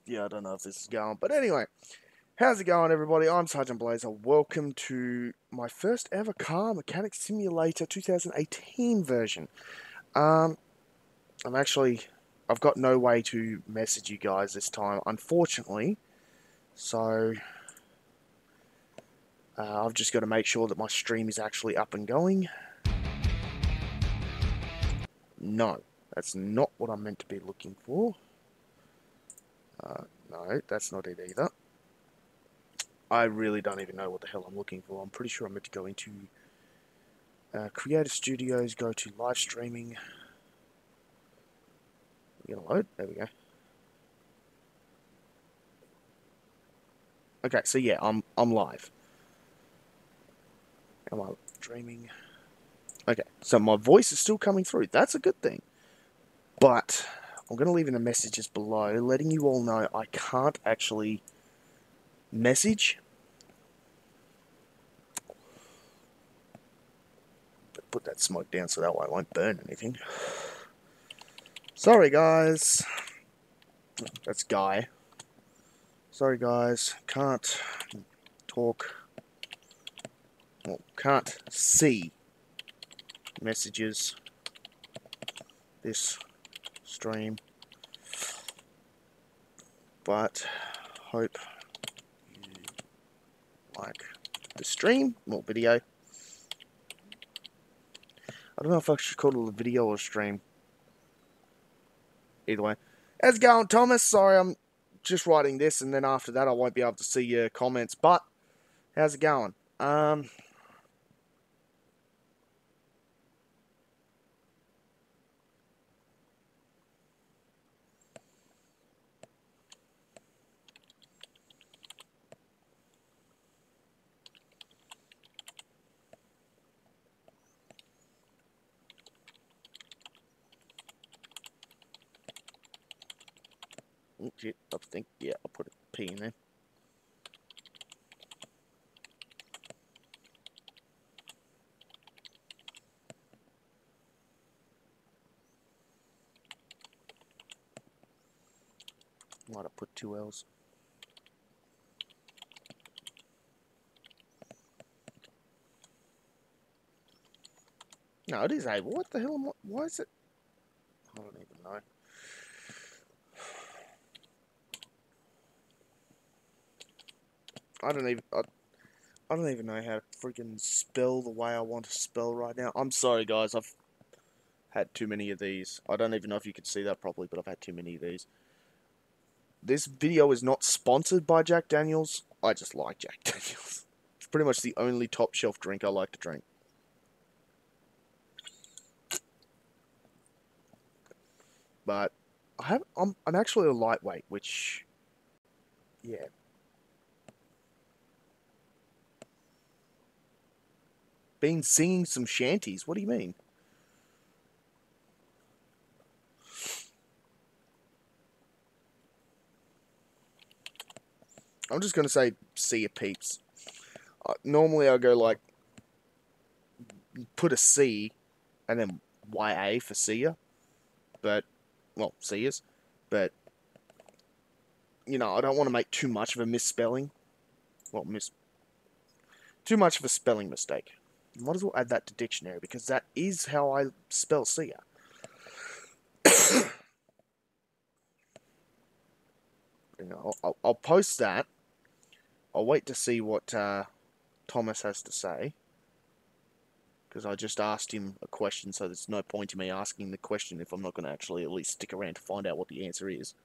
Yeah, I don't know if this is going, but anyway, how's it going, everybody? I'm Sergeant Blazer. Welcome to my first ever Car Mechanic Simulator 2018 version. I've got no way to message you guys this time, unfortunately. So, I've just got to make sure that my stream is actually up and going. No, that's not what I'm meant to be looking for. No, that's not it either. I really don't even know what the hell I'm looking for. I'm pretty sure I'm meant to go into Creator Studios, go to live streaming. We're gonna load. There we go. Okay, so yeah, I'm live. Am I streaming? Okay, so my voice is still coming through. That's a good thing. But I'm gonna leave in the messages below, letting you all know I can't actually message. Put that smoke down so that way I won't burn anything. Sorry, guys. That's Guy. Sorry, guys. Can't talk. Well, can't see messages this stream. But hope you like the stream or video. I don't know if I should call it a video or a stream. Either way. How's it going, Thomas? Sorry, I'm just writing this, and then after that I won't be able to see your comments. But, how's it going? Oh, shit, I think, yeah, I'll put a P in there. Might have put 2 L's. No, it is able. What the hell am I? Why is it? I don't even know. I don't even know how to freaking spell the way I want to spell right now. I'm sorry, guys. I've had too many of these. I don't even know if you could see that properly, but I've had too many of these. This video is not sponsored by Jack Daniels. I just like Jack Daniels. It's pretty much the only top shelf drink I like to drink. But I'm actually a lightweight, which, yeah. Been singing some shanties. What do you mean? I'm just gonna say, see ya, peeps. Normally I go like, put a C, and then YA for see ya. But, well, see yas. But, you know, I don't want to make too much of a misspelling. Well, too much of a spelling mistake. Might as well add that to dictionary, because that is how I spell see ya. You know, I'll post that. I'll wait to see what Thomas has to say, because I just asked him a question, so there's no point in me asking the question if I'm not going to actually at least stick around to find out what the answer is.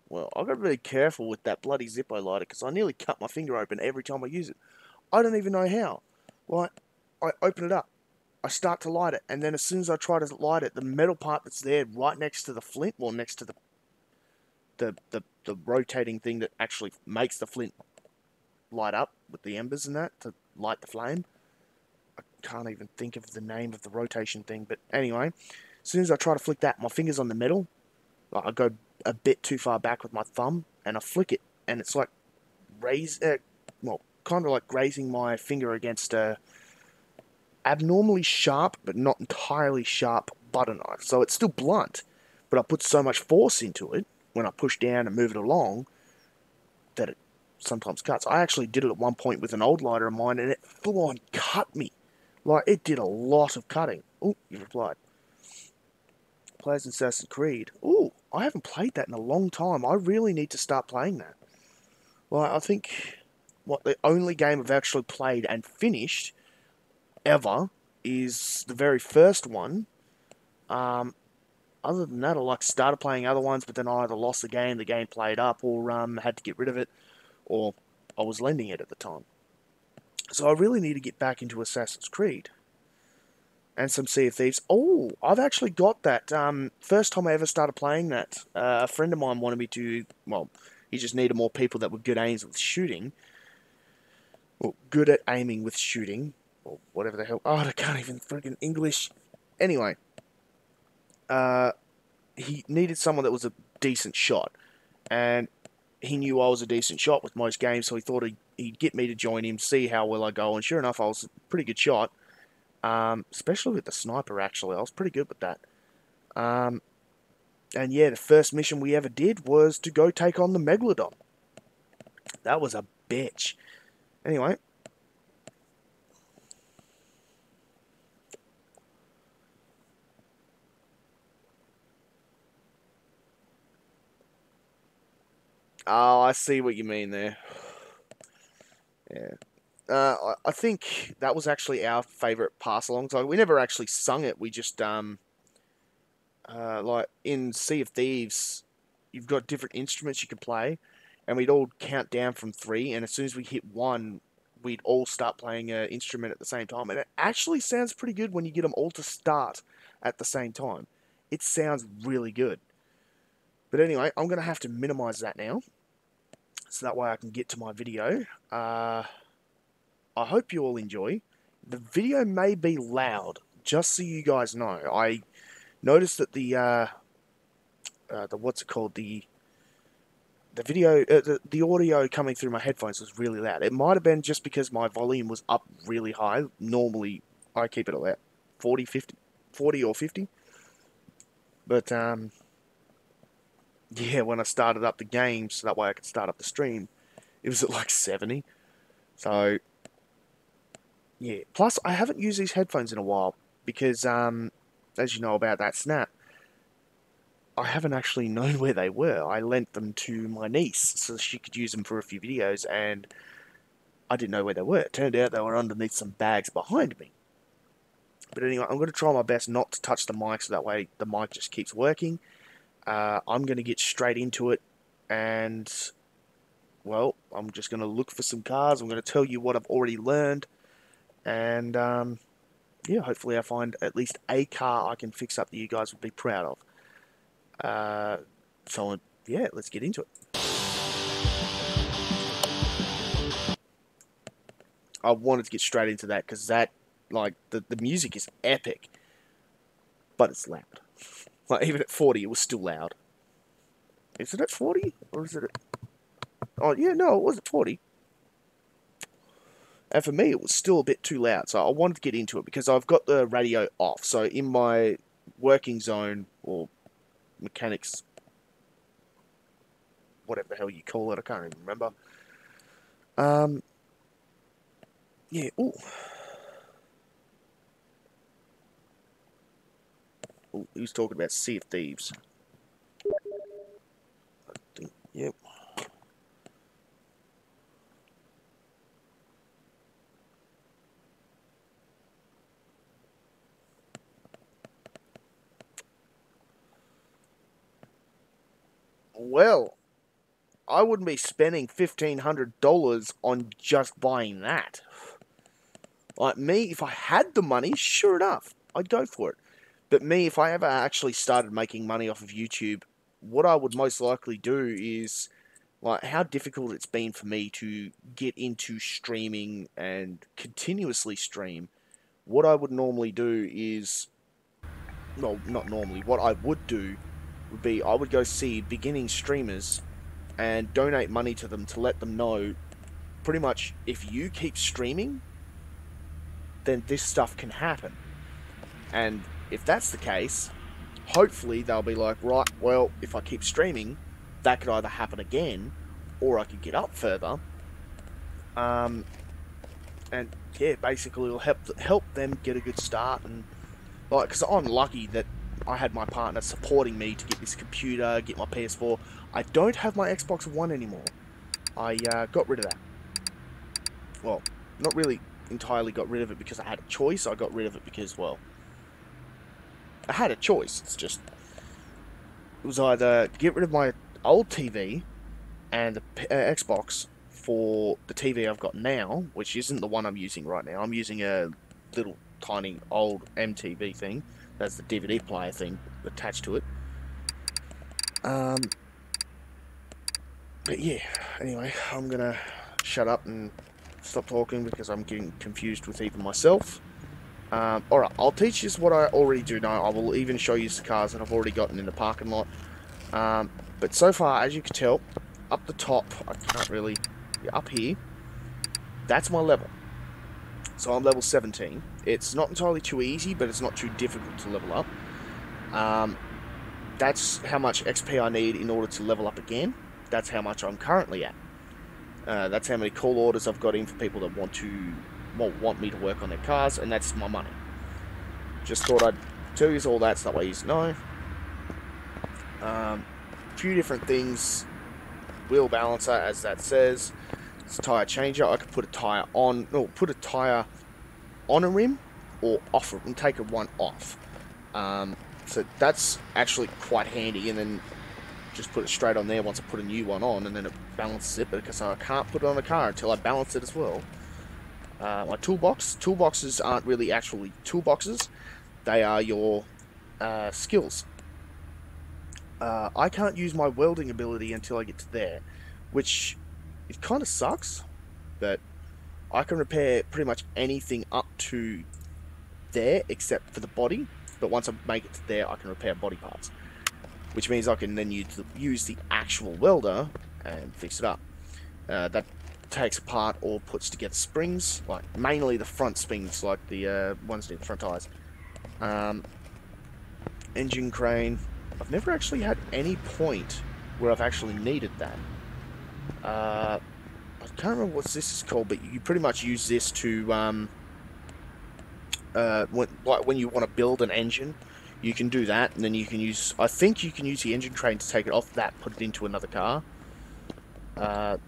Well, I've got to be really careful with that bloody Zippo lighter, because I nearly cut my finger open every time I use it. I don't even know how. Like, I open it up, I start to light it, and then as soon as I try to light it, the metal part that's there right next to the flint, well, next to the rotating thing that actually makes the flint light up with the embers and that to light the flame. I can't even think of the name of the rotation thing, but anyway, as soon as I try to flick that, my finger's on the metal. Like, I go a bit too far back with my thumb, and I flick it, and it's like kind of like grazing my finger against a abnormally sharp, but not entirely sharp butter knife. So it's still blunt, but I put so much force into it when I push down and move it along that it sometimes cuts. I actually did it at one point with an old lighter of mine, and it full on cut me. Like, it did a lot of cutting. Oh, you replied. Plays Assassin's Creed. Oh, I haven't played that in a long time. I really need to start playing that. Well, I think the only game I've actually played and finished ever is the very first one. Other than that, I like started playing other ones, but then I either lost the game played up, or had to get rid of it, or I was lending it at the time. So I really need to get back into Assassin's Creed and some Sea of Thieves. Oh, I've actually got that. First time I ever started playing that, a friend of mine wanted me to. Well, he just needed more people that were good aims with shooting, or good at aiming with shooting, or whatever the hell. Oh, I can't even freaking English. Anyway, he needed someone that was a decent shot, and he knew I was a decent shot with most games, so he thought he'd get me to join him, see how well I go, and sure enough, I was a pretty good shot, especially with the sniper, actually. I was pretty good with that. And yeah, the first mission we ever did was to go take on the Megalodon. That was a bitch. Anyway. Oh, I see what you mean there. Yeah. I think that was actually our favourite pass-along. So we never actually sung it. We just, like, in Sea of Thieves, you've got different instruments you can play, and we'd all count down from 3, and as soon as we hit 1, we'd all start playing an instrument at the same time. And it actually sounds pretty good when you get them all to start at the same time. It sounds really good. But anyway, I'm going to have to minimize that now, so that way I can get to my video. I hope you all enjoy. The video may be loud, just so you guys know. I noticed that the what's it called, the video, the audio coming through my headphones was really loud. It might have been just because my volume was up really high. Normally, I keep it at 40, 50, 40 or 50. But, yeah, when I started up the game, so that way I could start up the stream, it was at like 70. So, yeah. Plus, I haven't used these headphones in a while because, as you know about that snap, I haven't actually known where they were. I lent them to my niece so she could use them for a few videos, and I didn't know where they were. It turned out they were underneath some bags behind me. But anyway, I'm going to try my best not to touch the mic so that way the mic just keeps working. I'm going to get straight into it, and, well, I'm just going to look for some cars. I'm going to tell you what I've already learned, and, yeah, hopefully I find at least a car I can fix up that you guys would be proud of. So, yeah, let's get into it. I wanted to get straight into that because that, like, the music is epic, but it's loud. Like, even at 40, it was still loud. Is it at 40? Or is it at... Oh, yeah, no, it was at 40. And for me, it was still a bit too loud, so I wanted to get into it because I've got the radio off. So in my working zone, or mechanics, whatever the hell you call it, I can't even remember. Yeah, ooh. Ooh, he was talking about Sea of Thieves. I think, yep. Well, I wouldn't be spending $1,500 on just buying that. Like me, if I had the money, sure enough, I'd go for it. But me, if I ever actually started making money off of YouTube, what I would most likely do is, like, how difficult it's been for me to get into streaming and continuously stream. What I would normally do is, well, not normally, what I would do would be I would go see beginning streamers and donate money to them to let them know pretty much, if you keep streaming, then this stuff can happen. And if that's the case, hopefully they'll be like, right, well, if I keep streaming, that could either happen again, or I could get up further. And yeah, basically it'll help them get a good start. And like, because I'm lucky that I had my partner supporting me to get this computer, get my PS4. I don't have my Xbox One anymore. I got rid of that. Well, not really entirely got rid of it because I had a choice. I got rid of it because, well, I had a choice. It's just, it was either get rid of my old TV and the Xbox for the TV I've got now, which isn't the one I'm using right now. I'm using a little tiny old MTV thing. That's the DVD player thing attached to it. But yeah, anyway, I'm gonna shut up and stop talking because I'm getting confused with even myself. Alright, I'll teach you what I already do know. I will even show you the cars that I've already gotten in the parking lot. But so far, as you can tell, up the top, I can't really... Yeah, up here, that's my level. So I'm level 17. It's not entirely too easy, but it's not too difficult to level up. That's how much XP I need in order to level up again. That's how much I'm currently at. That's how many call orders I've got in for people that want me to work on their cars, and that's my money. Just thought I'd tell you all that, so that way you know. A few different things. Wheel balancer, as that says. It's a tire changer. I could put a tire on, no, put a tire on a rim or off it and take one off. So that's actually quite handy, and then just put it straight on there once I put a new one on, and then it balances it, because I can't put it on a car until I balance it as well. My toolboxes aren't really actually toolboxes. They are your skills. I can't use my welding ability until I get to there, which it kind of sucks, but I can repair pretty much anything up to there except for the body. But once I make it to there, I can repair body parts, which means I can then use the actual welder and fix it up. That takes apart or puts together springs, like mainly the front springs, like the ones near the front tires. Engine crane. I've never actually had any point where I've actually needed that. I can't remember what this is called, but you pretty much use this to when you want to build an engine, you can do that, and then you can use, I think you can use the engine crane to take it off that, put it into another car. I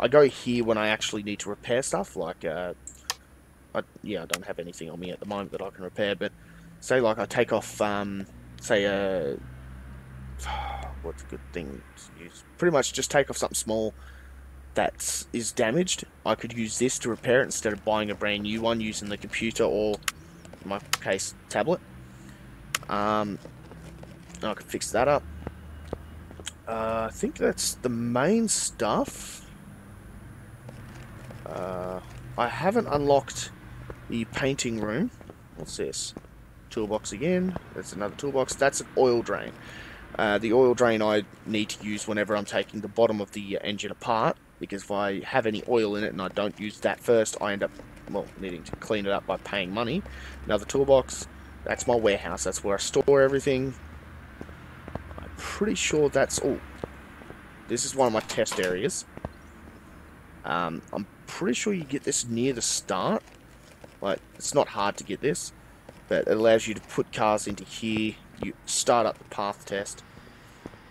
go here when I actually need to repair stuff, like, yeah, I don't have anything on me at the moment that I can repair, but say like I take off, say, what's a good thing to use? Pretty much just take off something small that is damaged. I could use this to repair it instead of buying a brand new one using the computer or, in my case, tablet. I could fix that up. I think that's the main stuff. I haven't unlocked the painting room. What's this? Toolbox again. That's another toolbox. That's an oil drain. The oil drain I need to use whenever I'm taking the bottom of the engine apart, because if I have any oil in it and I don't use that first, I end up, well, needing to clean it up by paying money. Another toolbox. That's my warehouse. That's where I store everything. I'm pretty sure that's all. This is one of my test areas. I'm pretty sure you get this near the start. Like, it's not hard to get this, but it allows you to put cars into here. You start up the path test.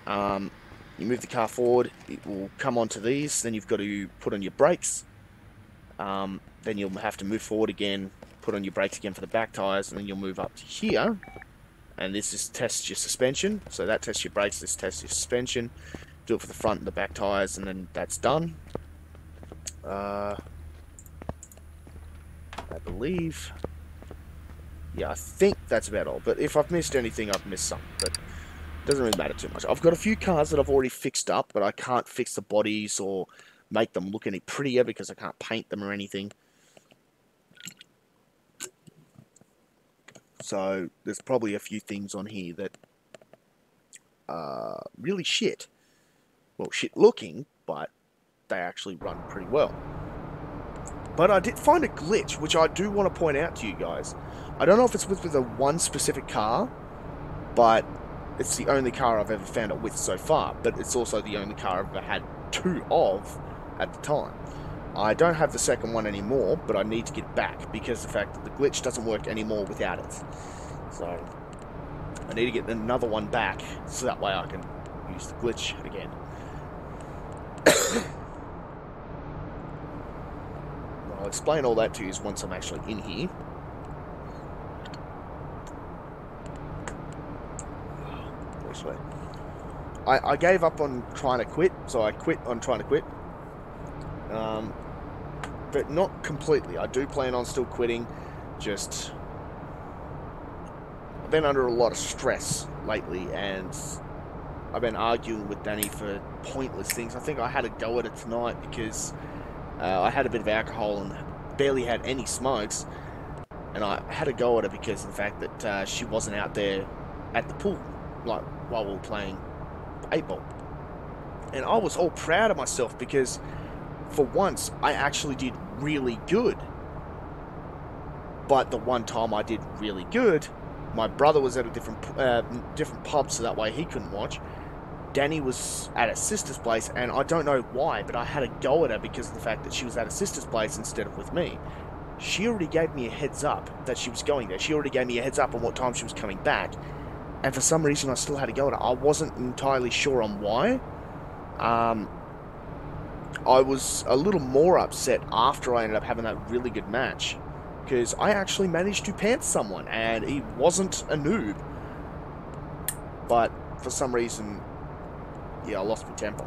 You move the car forward, it will come onto these, then you've got to put on your brakes. Then you'll have to move forward again, put on your brakes again for the back tyres, and then you'll move up to here. And this is tests your suspension. So that tests your brakes, this tests your suspension. Do it for the front and the back tyres, and then that's done. I believe... yeah, I think that's about all. But if I've missed anything, I've missed something. But it doesn't really matter too much. I've got a few cars that I've already fixed up, but I can't fix the bodies or make them look any prettier because I can't paint them or anything. So there's probably a few things on here that are really shit. Well, shit looking, but they actually run pretty well. But I did find a glitch, which I do want to point out to you guys. I don't know if it's with a one specific car, but it's the only car I've ever found it with so far. But it's also the only car I've ever had two of at the time. I don't have the second one anymore, but I need to get it back because the fact that the glitch doesn't work anymore without it. So I need to get another one back so that way I can use the glitch again. I'll explain all that to you once I'm actually in here. I gave up on trying to quit, so I quit on trying to quit. But not completely. I do plan on still quitting, just I've been under a lot of stress lately, and I've been arguing with Danny for pointless things. I think I had a go at it tonight because I had a bit of alcohol and barely had any smokes, and I had a go at it because of the fact that she wasn't out there at the pool, like while we were playing 8-ball. And I was all proud of myself because for once I actually did really good. But the one time I did really good, my brother was at a different pub, so that way he couldn't watch. Danny was at her sister's place, and I don't know why, but I had a go at her because of the fact that she was at her sister's place instead of with me. She already gave me a heads up that she was going there. She already gave me a heads up on what time she was coming back. And for some reason, I still had to go at her. I wasn't entirely sure on why. I was a little more upset after I ended up having that really good match, because I actually managed to pants someone, and he wasn't a noob. But for some reason, yeah, I lost my temper.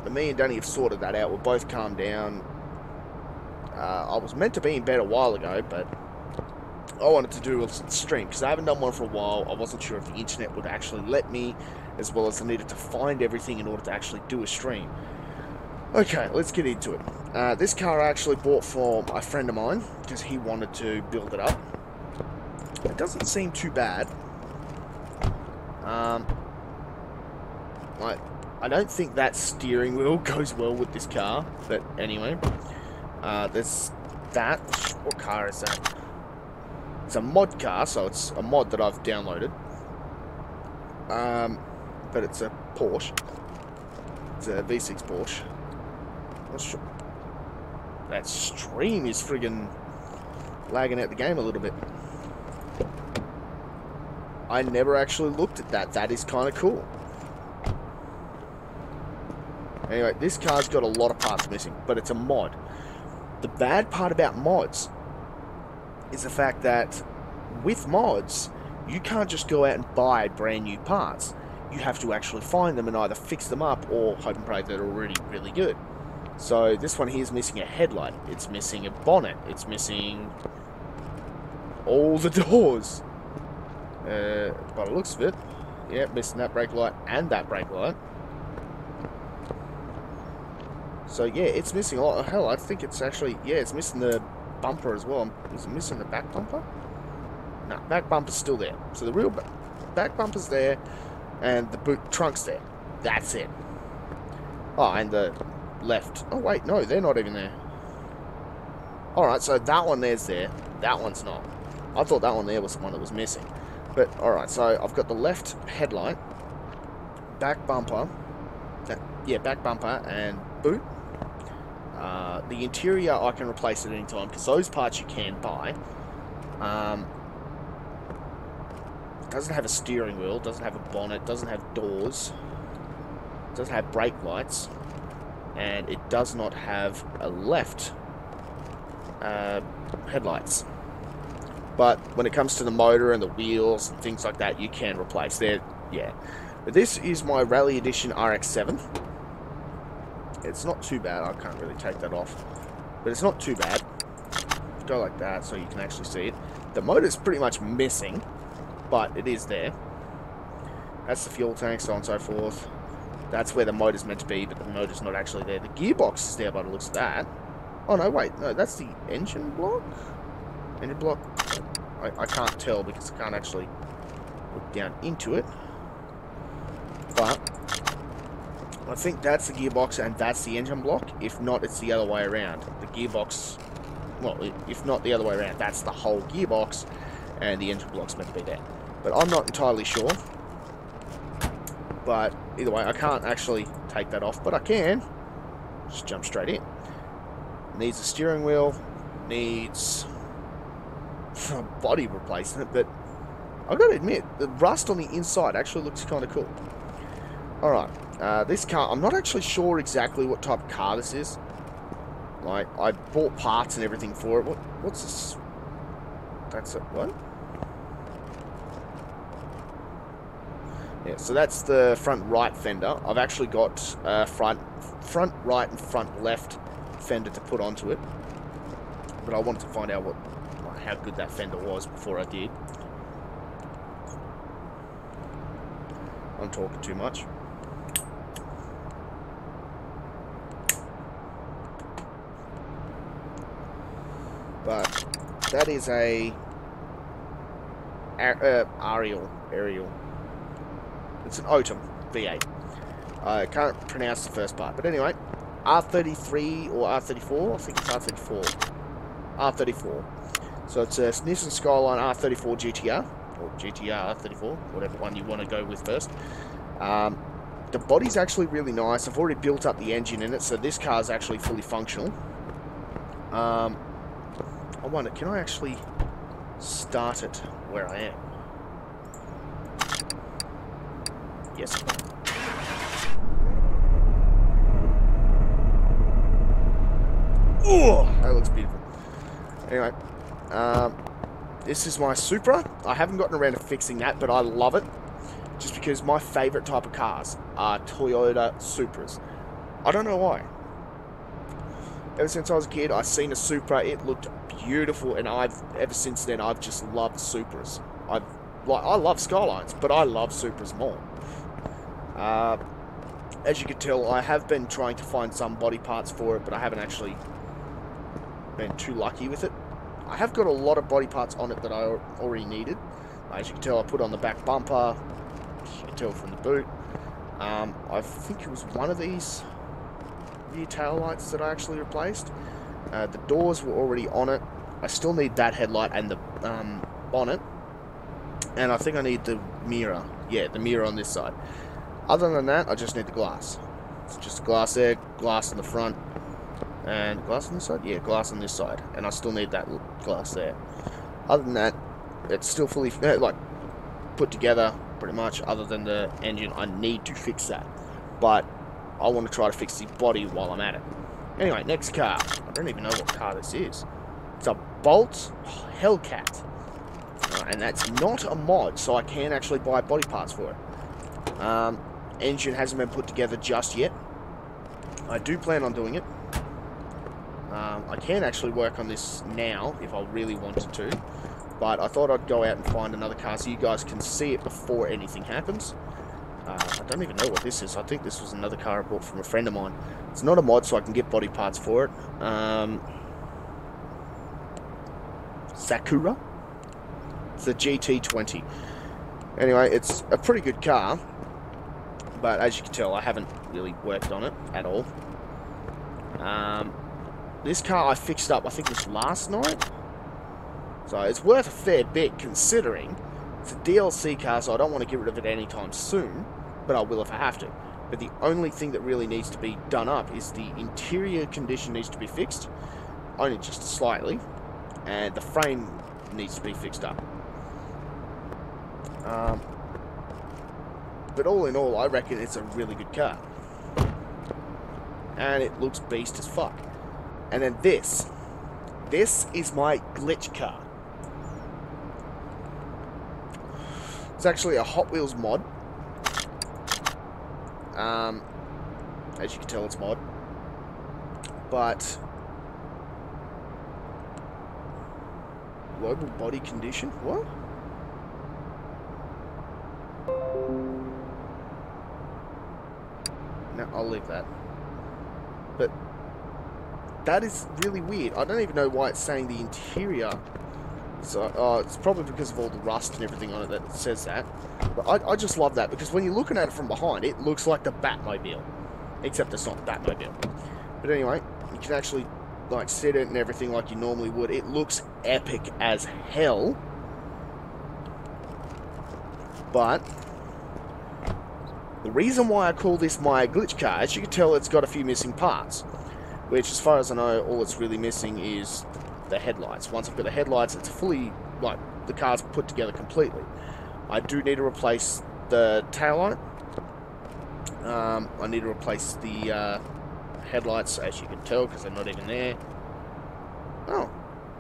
Me and Danny have sorted that out. We're both calmed down. I was meant to be in bed a while ago, but I wanted to do a stream because I haven't done one for a while. I wasn't sure if the internet would actually let me, as well as I needed to find everything in order to actually do a stream. Okay, let's get into it. This car I actually bought for a friend of mine because he wanted to build it up. It doesn't seem too bad. I don't think that steering wheel goes well with this car, but anyway. There's that. What car is that? It's a mod car, so it's a mod that I've downloaded. But it's a Porsche. It's a V6 Porsche. Not sure. That stream is friggin' lagging out the game a little bit. I never actually looked at that. That is kind of cool. Anyway, this car's got a lot of parts missing, but it's a mod. The bad part about mods is the fact that with mods, you can't just go out and buy brand new parts. You have to actually find them and either fix them up or hope and pray that they're already really good. So this one here is missing a headlight. It's missing a bonnet. It's missing all the doors. By the looks of it, yeah, missing that brake light and that brake light. So yeah, it's missing a lot. Hell, I think it's actually, yeah, it's missing the bumper as well. Is it missing the back bumper? No, back bumper's still there. So the real back bumper's there, and the boot trunk's there. That's it. Oh, and the left. Oh wait, no, they're not even there. Alright, so that one there's there. That one's not. I thought that one there was the one that was missing. But alright, so I've got the left headlight, back bumper, yeah, back bumper and boot. The interior I can replace at any time because those parts you can buy. Doesn't have a steering wheel, doesn't have a bonnet, doesn't have doors, doesn't have brake lights, and it does not have a left headlights. But when it comes to the motor and the wheels and things like that, you can replace. Yeah. But this is my Rally Edition RX-7. It's not too bad. I can't really take that off. But it's not too bad. Go like that so you can actually see it. The motor's pretty much missing, but it is there. That's the fuel tank, so on and so forth. That's where the motor's meant to be, but the motor's not actually there. The gearbox is there by the looks of that. Oh, no, wait. No, that's the engine block? Engine block? I can't tell because I can't actually look down into it. I think that's the gearbox and that's the engine block. If not, it's the other way around. The gearbox, well, if not the other way around, that's the whole gearbox and the engine block's meant to be there. But I'm not entirely sure. But either way, I can't actually take that off, but I can just jump straight in. Needs a steering wheel, needs a body replacement, but I've got to admit, the rust on the inside actually looks kind of cool. Alright, this car, I'm not actually sure exactly what type of car this is. Like, I bought parts and everything for it. What's this? That's it, what? Yeah, so that's the front right fender. I've actually got front right and front left fender to put onto it. But I wanted to find out how good that fender was before I did. I'm talking too much. But that is a Ariel. It's an Otum V8. I can't pronounce the first part, but anyway, R33 or R34. I think it's R34. R34. So it's a Nissan Skyline R34 GTR or GTR R34, whatever one you want to go with first. The body's actually really nice. I've already built up the engine in it, so this car is actually fully functional. I wonder, can I actually start it where I am? Yes. Oh, that looks beautiful. Anyway, this is my Supra. I haven't gotten around to fixing that, but I love it. Just because my favourite type of cars are Toyota Supras. I don't know why. Ever since I was a kid, I've seen a Supra. It looked beautiful, and ever since then I've just loved Supras. I love Skylines, but I love Supras more. As you can tell, I have been trying to find some body parts for it, but I haven't actually been too lucky with it. I have got a lot of body parts on it that I already needed. As you can tell, I put on the back bumper. You can tell from the boot. I think it was one of these rear tail lights that I actually replaced. The doors were already on it. I still need that headlight and the bonnet. And I think I need the mirror. Yeah, the mirror on this side. Other than that, I just need the glass. It's just glass there, glass in the front, and glass on this side? Yeah, glass on this side. And I still need that glass there. Other than that, it's still fully, like, put together, pretty much, other than the engine. I need to fix that. But I want to try to fix the body while I'm at it. Anyway, next car. I don't even know what car this is. It's a Bolt Hellcat. And that's not a mod, so I can actually buy body parts for it. Engine hasn't been put together just yet. I do plan on doing it. I can actually work on this now if I really wanted to. But I thought I'd go out and find another car so you guys can see it before anything happens. I don't even know what this is. I think this was another car I bought from a friend of mine. It's not a mod, so I can get body parts for it. Sakura? It's the GT20. Anyway, it's a pretty good car. But as you can tell, I haven't really worked on it at all. This car I fixed up, I think it was last night. So it's worth a fair bit considering it's a DLC car, so I don't want to get rid of it anytime soon. But I will if I have to. But the only thing that really needs to be done up is the interior condition needs to be fixed. Only just slightly. And the frame needs to be fixed up. But all in all, I reckon it's a really good car. And it looks beast as fuck. And then this. This is my glitch car. It's actually a Hot Wheels mod. As you can tell, it's mod. But global body condition? What? No, I'll leave that. But that is really weird. I don't even know why it's saying the interior. So, it's probably because of all the rust and everything on it that it says that. But I just love that, because when you're looking at it from behind, it looks like the Batmobile. except it's not that mobile. But anyway, you can actually like set it and everything like you normally would. It looks epic as hell, but the reason why I call this my glitch car, as you can tell, it's got a few missing parts, which as far as I know, all it's really missing is the headlights. Once I've got the headlights, it's fully, like, the car's put together completely. I do need to replace the taillight. I need to replace the headlights, as you can tell, because they're not even there. Oh,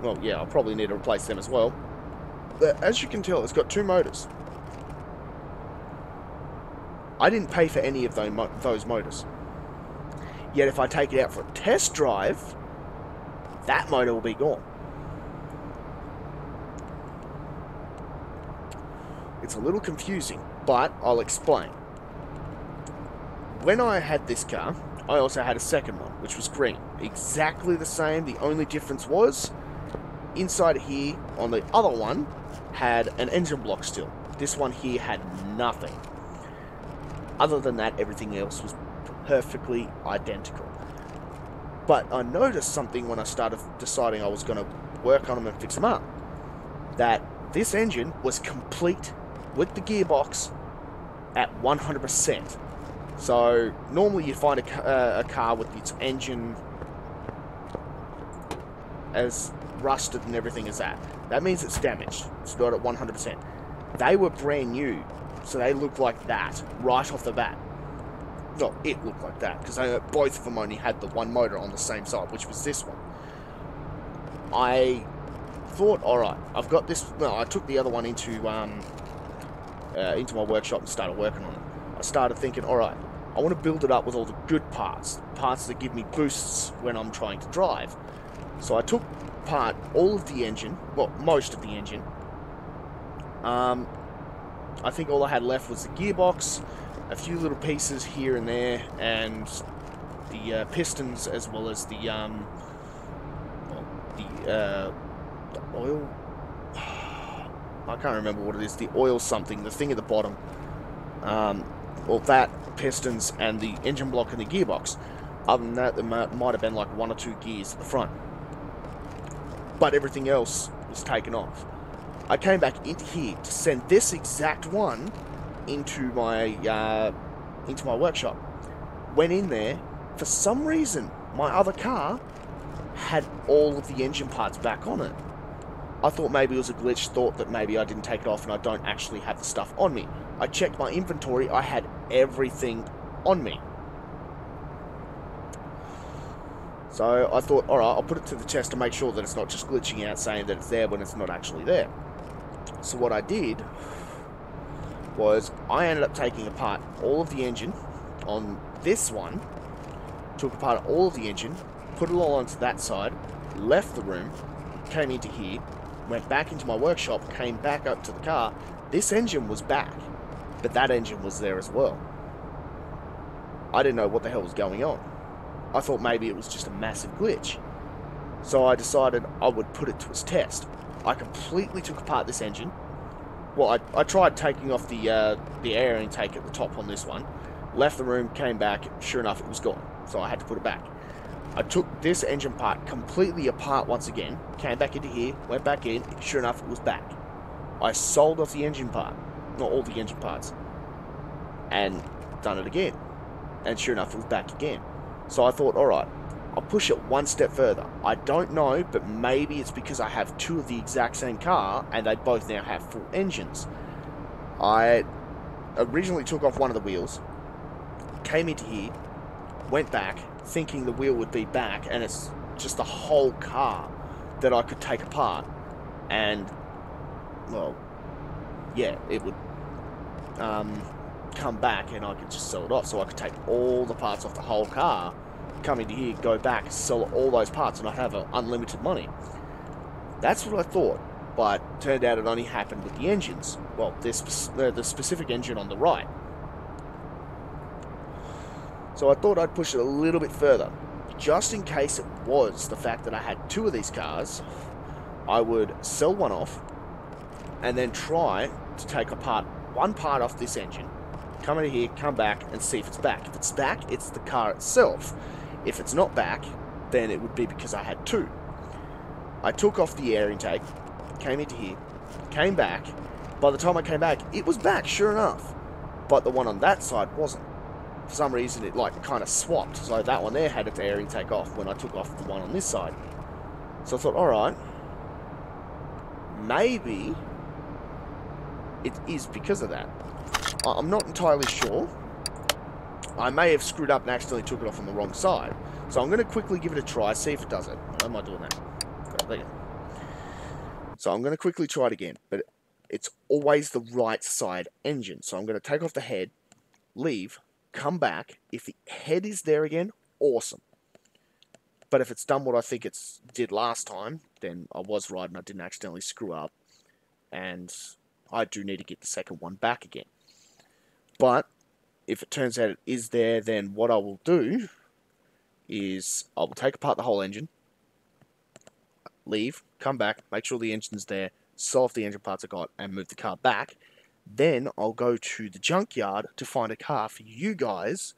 well, yeah, I'll probably need to replace them as well. But as you can tell, it's got two motors. I didn't pay for any of those motors. Yet if I take it out for a test drive, that motor will be gone. It's a little confusing, but I'll explain. When I had this car, I also had a second one, which was green. Exactly the same. The only difference was, inside here, on the other one, had an engine block still. This one here had nothing. Other than that, everything else was perfectly identical. But I noticed something when I started deciding I was going to work on them and fix them up. That this engine was complete with the gearbox at 100%. So normally you find a car with its engine as rusted and everything as that. That means it's damaged. It's not at 100%. They were brand new, so they looked like that right off the bat. No, it looked like that, because both of them only had the one motor on the same side, which was this one. I thought, alright, I've got this. Well, I took the other one into my workshop and started working on it. I started thinking, alright, I want to build it up with all the good parts, parts that give me boosts when I'm trying to drive. So I took apart all of the engine, well, most of the engine. I think all I had left was the gearbox, a few little pieces here and there, and the pistons, as well as the oil. I can't remember what it is. The oil something, the thing at the bottom. Well, that, pistons, and the engine block and the gearbox. Other than that, there might have been like one or two gears at the front. But everything else was taken off. I came back into here to send this exact one into my workshop. Went in there. For some reason, my other car had all of the engine parts back on it. I thought maybe it was a glitch, thought that maybe I didn't take it off and I don't actually have the stuff on me. I checked my inventory, I had everything on me. So I thought, alright, I'll put it to the test to make sure that it's not just glitching out saying that it's there when it's not actually there. So what I did was I ended up taking apart all of the engine on this one, took apart all of the engine, put it all onto that side, left the room, came into here, went back into my workshop, came back up to the car. This engine was back, but that engine was there as well. I didn't know what the hell was going on. I thought maybe it was just a massive glitch. So I decided I would put it to its test. I completely took apart this engine. Well, I tried taking off the air intake at the top on this one. Left the room, came back, sure enough it was gone. So I had to put it back. I took this engine part completely apart once again, came back into here, went back in, sure enough it was back. I sold off the engine part, not all the engine parts, and done it again. And sure enough it was back again. So I thought, alright, I'll push it one step further. I don't know, but maybe it's because I have two of the exact same car, and they both now have full engines. I originally took off one of the wheels, came into here, went back, thinking the wheel would be back, and it's just the whole car that I could take apart, and, well, yeah, it would come back and I could just sell it off. So I could take all the parts off the whole car, come into here, go back, sell all those parts, and I'd have unlimited money. That's what I thought, but turned out it only happened with the engines. Well, the specific engine on the right. So I thought I'd push it a little bit further. Just in case it was the fact that I had two of these cars, I would sell one off and then try to take apart one part off this engine, come out of here, come back, and see if it's back. If it's back, it's the car itself. If it's not back, then it would be because I had two. I took off the air intake, came into here, came back. By the time I came back, it was back, sure enough. But the one on that side wasn't. For some reason, it like kind of swapped. So that one there had its air intake off when I took off the one on this side. So I thought, alright, maybe it is because of that. I'm not entirely sure. I may have screwed up and accidentally took it off on the wrong side. So I'm going to quickly give it a try, see if it does it. Why am I doing that? Okay, there you go. So I'm going to quickly try it again. But it's always the right side engine. So I'm going to take off the head, leave, come back. If the head is there again, awesome. But if it's done what I think it did last time, then I was right and I didn't accidentally screw up. And I do need to get the second one back again. But if it turns out it is there, then what I will do is I will take apart the whole engine, leave, come back, make sure the engine's there, sell off the engine parts I got, and move the car back. Then I'll go to the junkyard to find a car for you guys.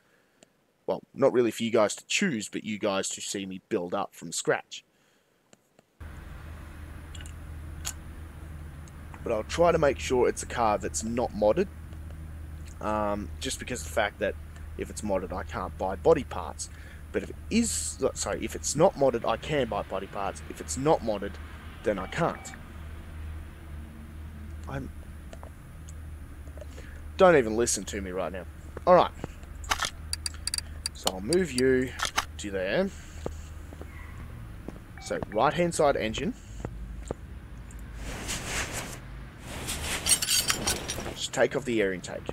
Well, not really for you guys to choose, but you guys to see me build up from scratch. But I'll try to make sure it's a car that's not modded. Just because of the fact that if it's modded, I can't buy body parts. But if it is, sorry, if it's not modded, I can buy body parts. If it's not modded, then I can't. Don't even listen to me right now. Alright. So I'll move you to there. So right hand side engine. Just take off the air intake.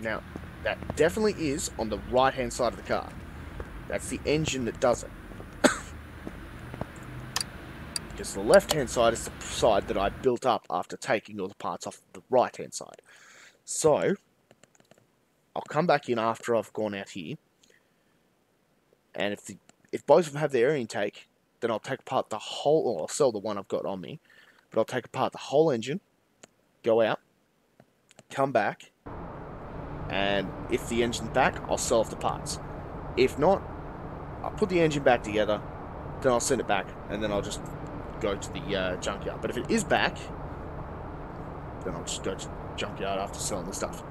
Now, that definitely is on the right hand side of the car. That's the engine that does it. Because the left hand side is the side that I built up after taking all the parts off the right hand side. So, I'll come back in after I've gone out here. And if both of them have the air intake, then I'll take apart the whole, or I'll sell the one I've got on me. But I'll take apart the whole engine, go out, come back, and if the engine's back, I'll sell off the parts. If not, I'll put the engine back together, then I'll send it back, and then I'll just go to the junkyard. But if it is back, then I'll just go to the junkyard after selling the stuff.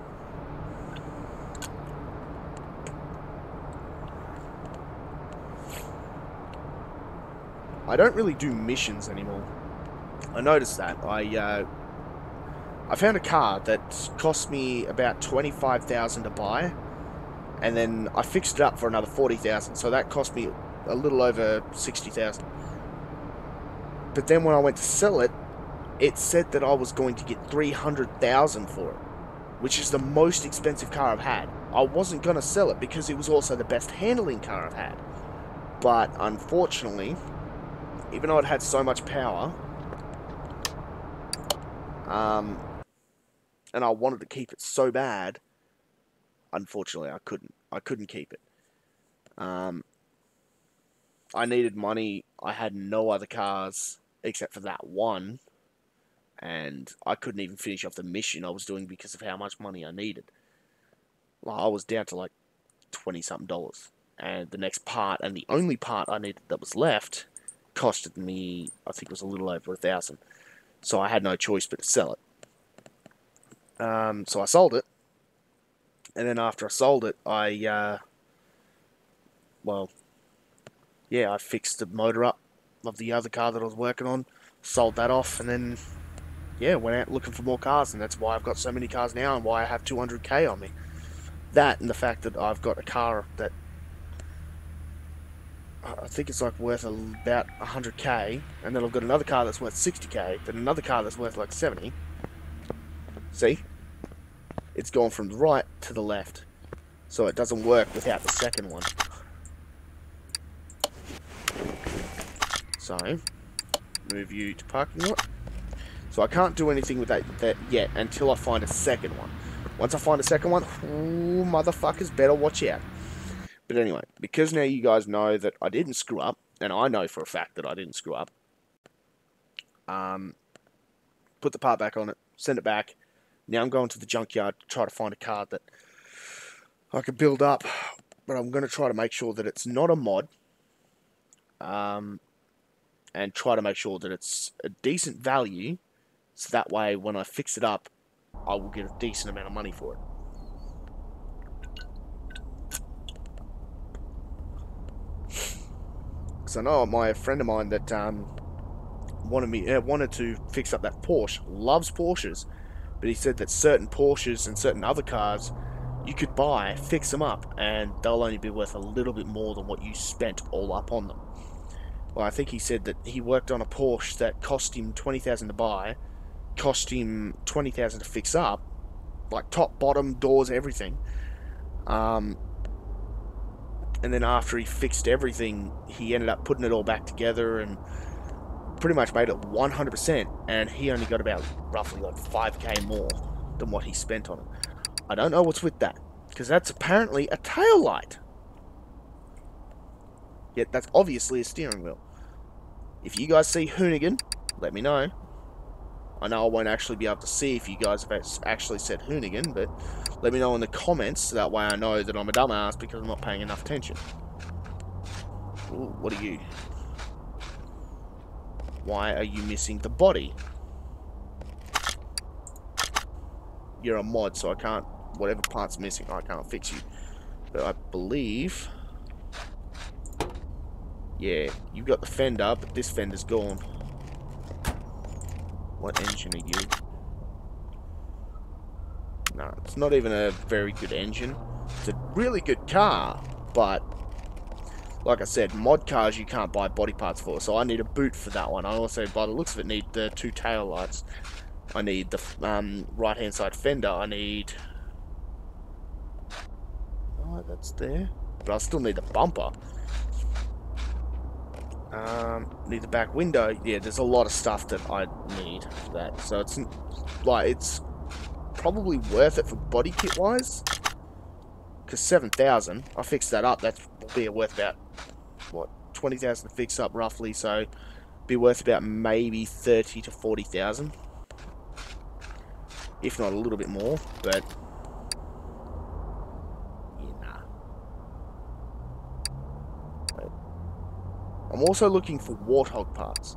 I don't really do missions anymore. I noticed that. I found a car that cost me about $25,000 to buy, and then I fixed it up for another $40,000. So that cost me a little over $60,000. But then when I went to sell it, it said that I was going to get $300,000 for it, which is the most expensive car I've had. I wasn't going to sell it because it was also the best handling car I've had. But unfortunately, even though it had so much power, and I wanted to keep it so bad, unfortunately I couldn't. I couldn't keep it. I needed money. I had no other cars except for that one, and I couldn't even finish off the mission I was doing because of how much money I needed. Well, I was down to like $20-something, and the next part, and the only part I needed that was left, costed me, I think it was a little over $1,000. So I had no choice but to sell it. So I sold it, and then after I sold it, I fixed the motor up of the other car that I was working on, sold that off, and then, yeah, went out looking for more cars, and that's why I've got so many cars now, and why I have 200k on me. That, and the fact that I've got a car that I think it's like worth about 100k, and then I've got another car that's worth 60k, then another car that's worth like 70. See? It's gone from the right to the left, so it doesn't work without the second one. So, move you to parking lot. So I can't do anything with that yet until I find a second one. Once I find a second one, ooh, motherfuckers better watch out. But anyway, because now you guys know that I didn't screw up, and I know for a fact that I didn't screw up, put the part back on it, send it back, Now I'm going to the junkyard to try to find a car that I could build up, but I'm going to try to make sure that it's not a mod, and try to make sure that it's a decent value, so that way when I fix it up, I will get a decent amount of money for it. Because I know my friend of mine that wanted to fix up that Porsche, loves Porsches, but he said that certain Porsches and certain other cars you could buy, fix them up, and they'll only be worth a little bit more than what you spent all up on them. Well, I think he said that he worked on a Porsche that cost him $20,000 to buy, cost him $20,000 to fix up, like top, bottom, doors, everything. And then after he fixed everything, he ended up putting it all back together and pretty much made it 100%, and he only got about roughly like 5k more than what he spent on it. I don't know what's with that, because that's apparently a tail light. Yet that's obviously a steering wheel. If you guys see Hoonigan, let me know. I know I won't actually be able to see if you guys have actually said Hoonigan, but let me know in the comments, so that way I know that I'm a dumbass because I'm not paying enough attention. Ooh, what are you? Why are you missing the body? You're a mod, so I can't... Whatever part's missing, I can't fix you. But I believe... Yeah, you've got the fender, but this fender's gone. What engine are you? No, it's not even a very good engine. It's a really good car, but... Like I said, mod cars you can't buy body parts for, so I need a boot for that one. I also, by the looks of it, need the 2 tail lights. I need the right-hand side fender. I need... Oh, that's there. But I still need the bumper. Need the back window. Yeah, there's a lot of stuff that I need for that. So it's like, it's probably worth it for body kit wise. Because 7,000, I fixed that up. That's be worth about, what, 20,000 to fix up roughly. So be worth about maybe 30 to 40,000, if not a little bit more. But I'm also looking for Warthog parts.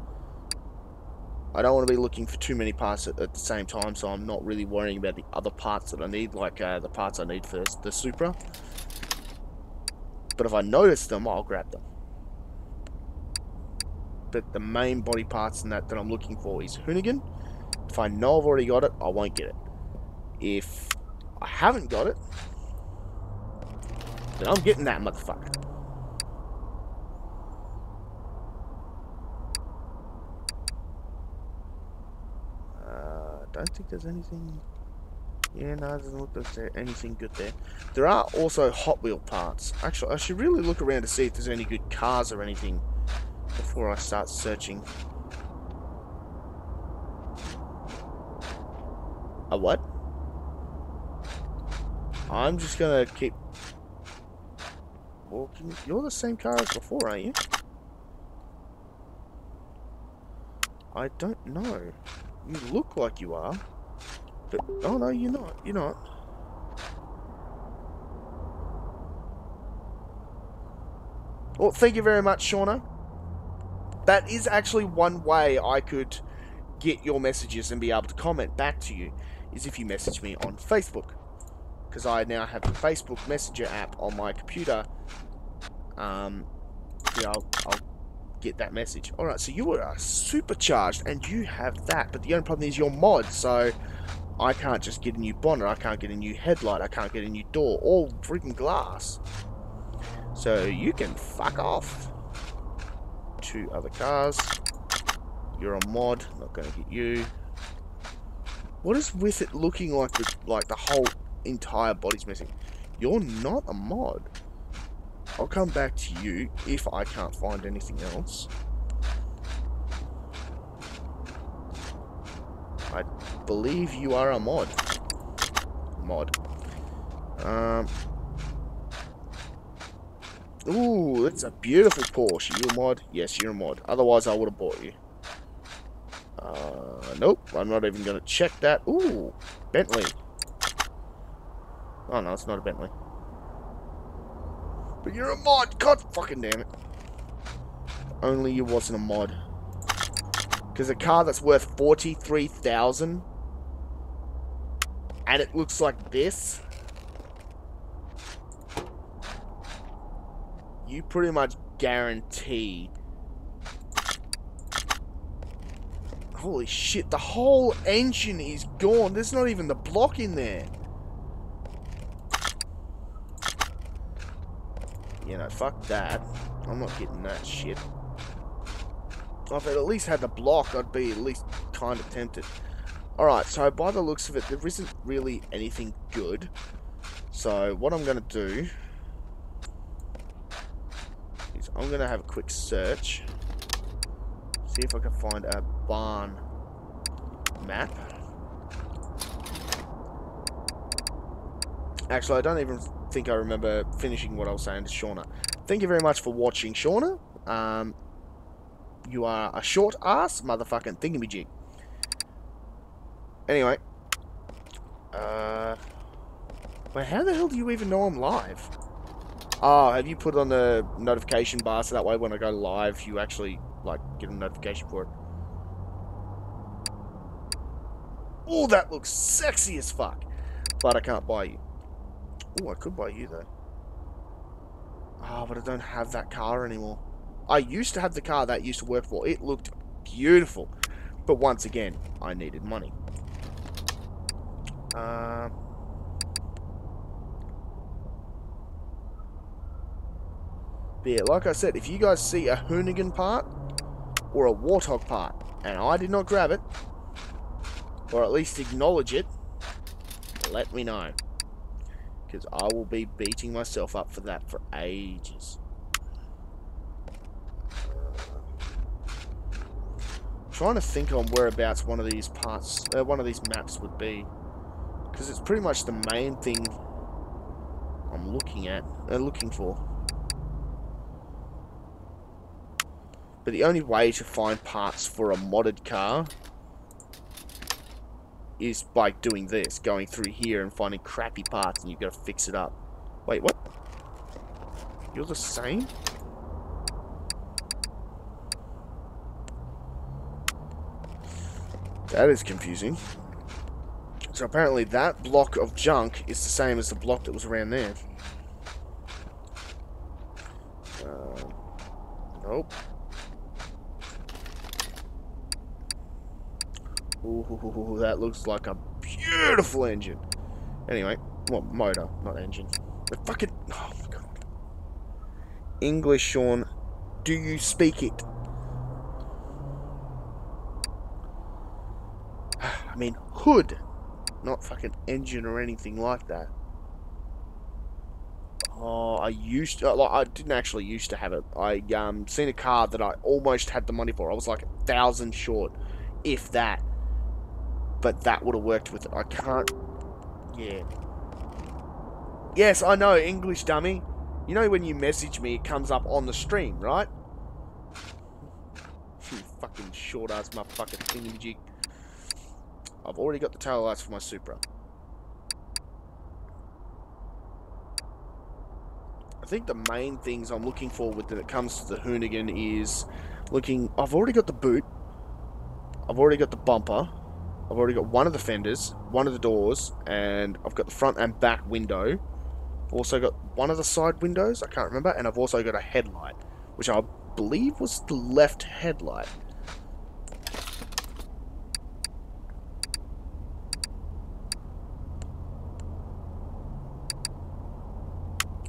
I don't want to be looking for too many parts at the same time, so I'm not really worrying about the other parts that I need, like the parts I need for the Supra. But if I notice them, I'll grab them. But the main body parts in that I'm looking for is Hoonigan. If I know I've already got it, I won't get it. If I haven't got it, then I'm getting that motherfucker. I don't think there's anything... Yeah, no, it doesn't look like there's anything good there. There are also Hot Wheel parts. Actually, I should really look around to see if there's any good cars or anything before I start searching. A what? I'm just gonna keep walking. You're the same car as before, aren't you? I don't know. You look like you are, but oh no, you're not. You're not. Well, thank you very much, Shauna. That is actually one way I could get your messages and be able to comment back to you, is if you message me on Facebook, because I now have the Facebook Messenger app on my computer. Yeah, I'll get that message. Alright, so you are supercharged and you have that, but the only problem is your mod, so I can't just get a new bonnet, I can't get a new headlight, I can't get a new door, all freaking glass. So you can fuck off. 2 other cars. You're a mod, not gonna get you. What is with it looking like the whole entire body's missing? You're not a mod. I'll come back to you if I can't find anything else. I believe you are a mod. Ooh, that's a beautiful Porsche. You a mod? Yes, you're a mod. Otherwise, I would have bought you. Nope, I'm not even going to check that. Ooh, Bentley. Oh, no, it's not a Bentley. But you're a mod. God fucking damn it. Only you wasn't a mod. Because a car that's worth 43,000 and it looks like this, you pretty much guarantee. Holy shit, the whole engine is gone. There's not even the block in there. You know, fuck that. I'm not getting that shit. If it at least had the block, I'd be at least kind of tempted. Alright, so by the looks of it, there isn't really anything good. So, what I'm going to do is I'm going to have a quick search. See if I can find a barn map. Actually, I don't even think I remember finishing what I was saying to Shauna. Thank you very much for watching, Shauna. You are a short ass motherfucking thingamajig. Anyway. Wait, how the hell do you even know I'm live? Oh, have you put on the notification bar so that way when I go live, you actually, like, get a notification for it? Oh, that looks sexy as fuck. But I can't buy you. Oh, I could buy you, though. Oh, but I don't have that car anymore. I used to have the car that used to work for. It looked beautiful. But once again, I needed money. But yeah, like I said, if you guys see a Hoonigan part or a Warthog part, and I did not grab it, or at least acknowledge it, let me know. Because I will be beating myself up for that for ages. Trying to think on whereabouts one of these parts, one of these maps would be. Because it's pretty much the main thing I'm looking for. But the only way to find parts for a modded car is by doing this, going through here and finding crappy parts and you've got to fix it up. Wait, what? You're the same? That is confusing. So apparently that block of junk is the same as the block that was around there. Nope. Ooh, that looks like a beautiful engine. Anyway, well, motor, not engine. But fucking, oh my god. English, Sean, do you speak it? I mean, hood, not fucking engine or anything like that. Oh, I didn't actually used to have it. I seen a car that I almost had the money for. I was like 1,000 short, if that. But that would have worked with it. I can't. Yeah. Yes, I know, English dummy. You know when you message me, it comes up on the stream, right? You fucking short ass motherfucking thingamajig. I've already got the tail lights for my Supra. I think the main things I'm looking for when it comes to the Hoonigan is looking. I've already got the boot. I've already got the bumper. I've already got one of the fenders, one of the doors, and I've got the front and back window. I've also got one of the side windows, I can't remember, and I've also got a headlight, which I believe was the left headlight.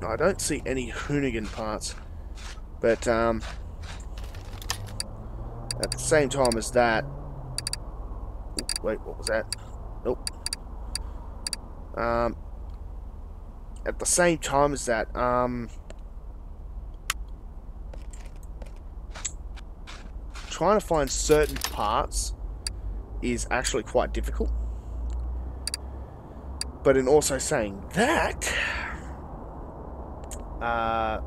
I don't see any Hoonigan parts, but at the same time as that... Wait, what was that? Nope. At the same time as that, trying to find certain parts is actually quite difficult. But in also saying that, I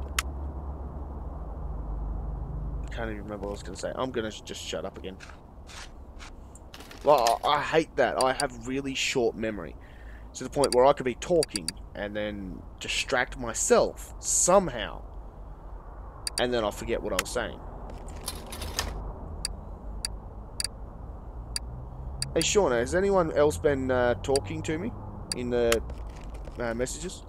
can't even remember what I was going to say. I'm going to just shut up again. Well, I hate that. I have really short memory. To the point where I could be talking and then distract myself somehow. And then I'll forget what I was saying. Hey, Shauna, has anyone else been talking to me in the messages?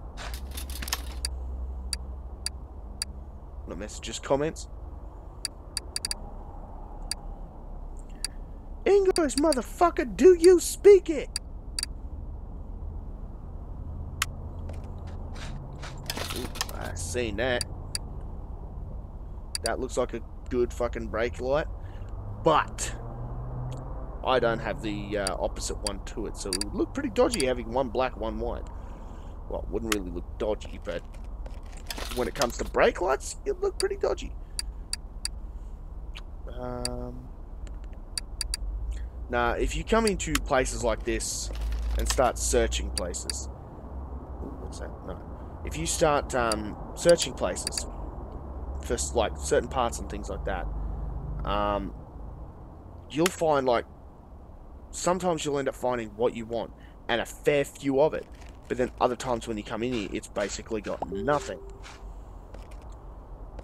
Not messages, comments. English, motherfucker, do you speak it? Ooh, I seen that. That looks like a good fucking brake light. But I don't have the opposite one to it, so it would look pretty dodgy having one black, one white. Well, it wouldn't really look dodgy, but when it comes to brake lights, it look pretty dodgy. Now, if you come into places like this and start searching places... Ooh, what's that? No. If you start searching places for, like, certain parts and things like that, you'll find, like, sometimes you'll end up finding what you want, and a fair few of it. But then other times when you come in here, it's basically got nothing.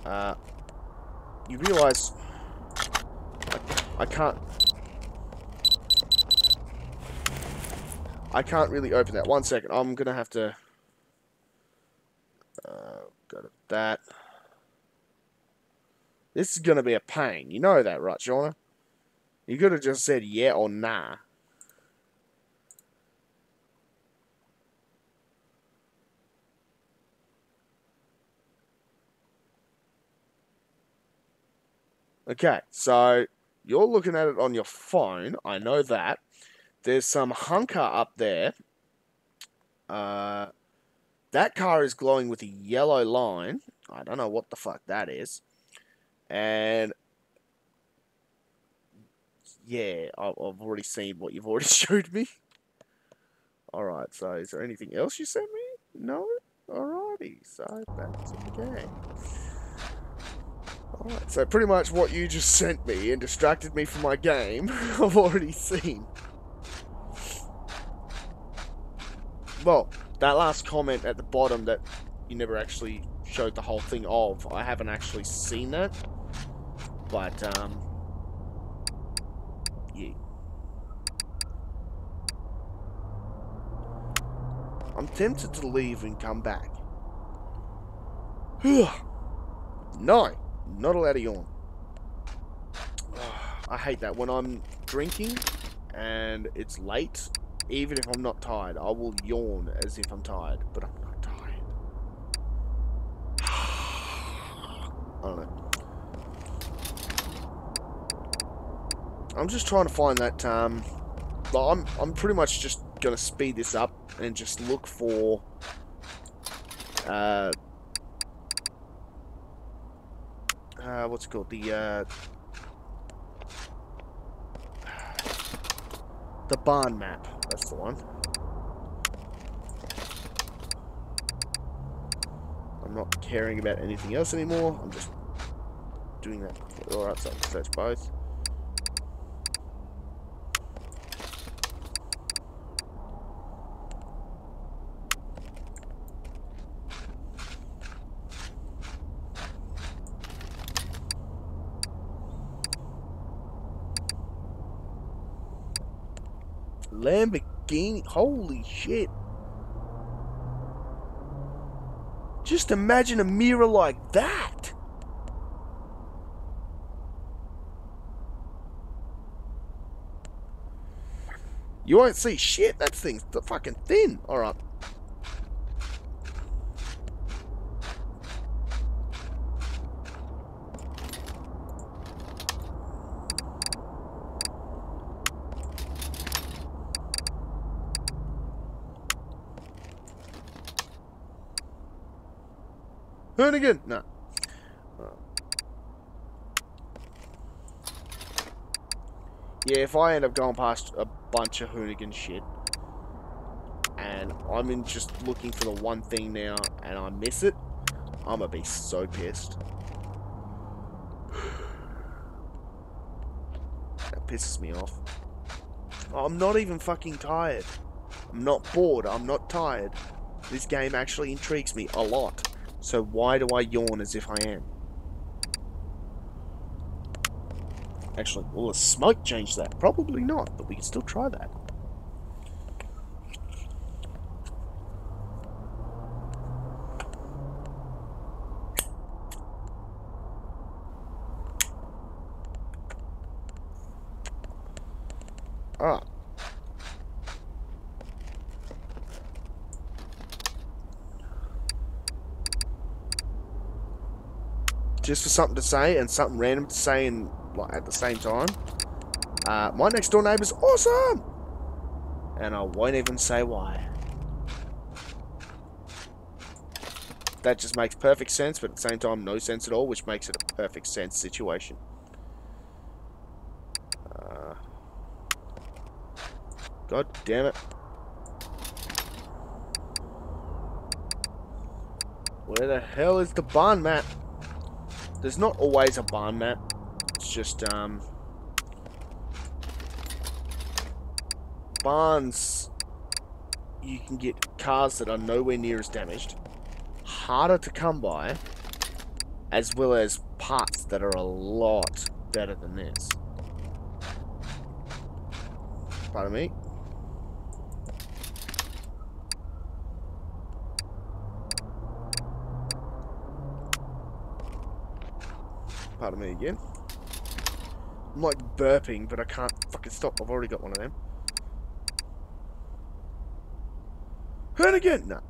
You realise... I can't really open that. One second. I'm going to have to... go to that. This is going to be a pain. You know that, right, Shauna? You could have just said yeah or nah. Okay, so you're looking at it on your phone. I know that. There's some hunker up there. That car is glowing with a yellow line. I don't know what the fuck that is. And yeah, I've already seen what you've already showed me. Alright, so is there anything else you sent me? No? Alrighty, so that's in the game. Alright, so pretty much what you just sent me and distracted me from my game, I've already seen. Well, that last comment at the bottom that you never actually showed the whole thing of, I haven't actually seen that. But, yeah. I'm tempted to leave and come back. No, not allowed to yawn. I hate that. When I'm drinking and it's late, even if I'm not tired, I will yawn as if I'm tired, but I'm not tired. I don't know. I'm just trying to find that, well, I'm pretty much just gonna speed this up and just look for, what's it called? The barn map. That's the one. I'm not caring about anything else anymore. I'm just doing that. Alright, so search both. Lamborghini, holy shit. Just imagine a mirror like that. You won't see shit, that thing's fucking thin. Alright. Hoonigan! No. Yeah, if I end up going past a bunch of Hoonigan shit, and I'm in just looking for the one thing now, and I miss it, I'm gonna be so pissed. That pisses me off. I'm not even fucking tired. I'm not bored. I'm not tired. This game actually intrigues me a lot. So why do I yawn as if I am? Actually, will the smoke change that? Probably not, but we can still try that. Alright. Just for something to say and something random to say and like at the same time. My next door neighbor's awesome! And I won't even say why. That just makes perfect sense, but at the same time, no sense at all, which makes it a perfect sense situation. God damn it. Where the hell is the barn map? There's not always a barn map. It's just, barns, you can get cars that are nowhere near as damaged, harder to come by, as well as parts that are a lot better than this. Pardon me. Pardon me again. I'm like burping, but I can't fucking stop. I've already got one of them. Hurt again? No.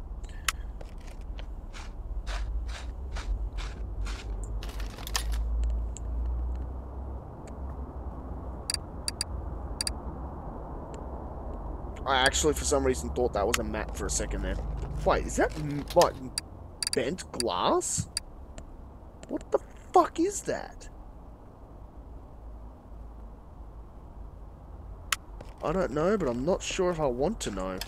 I actually, for some reason, thought that was a map for a second there. Wait, is that, like, bent glass? What the fuck is that? I don't know, but I'm not sure if I want to know.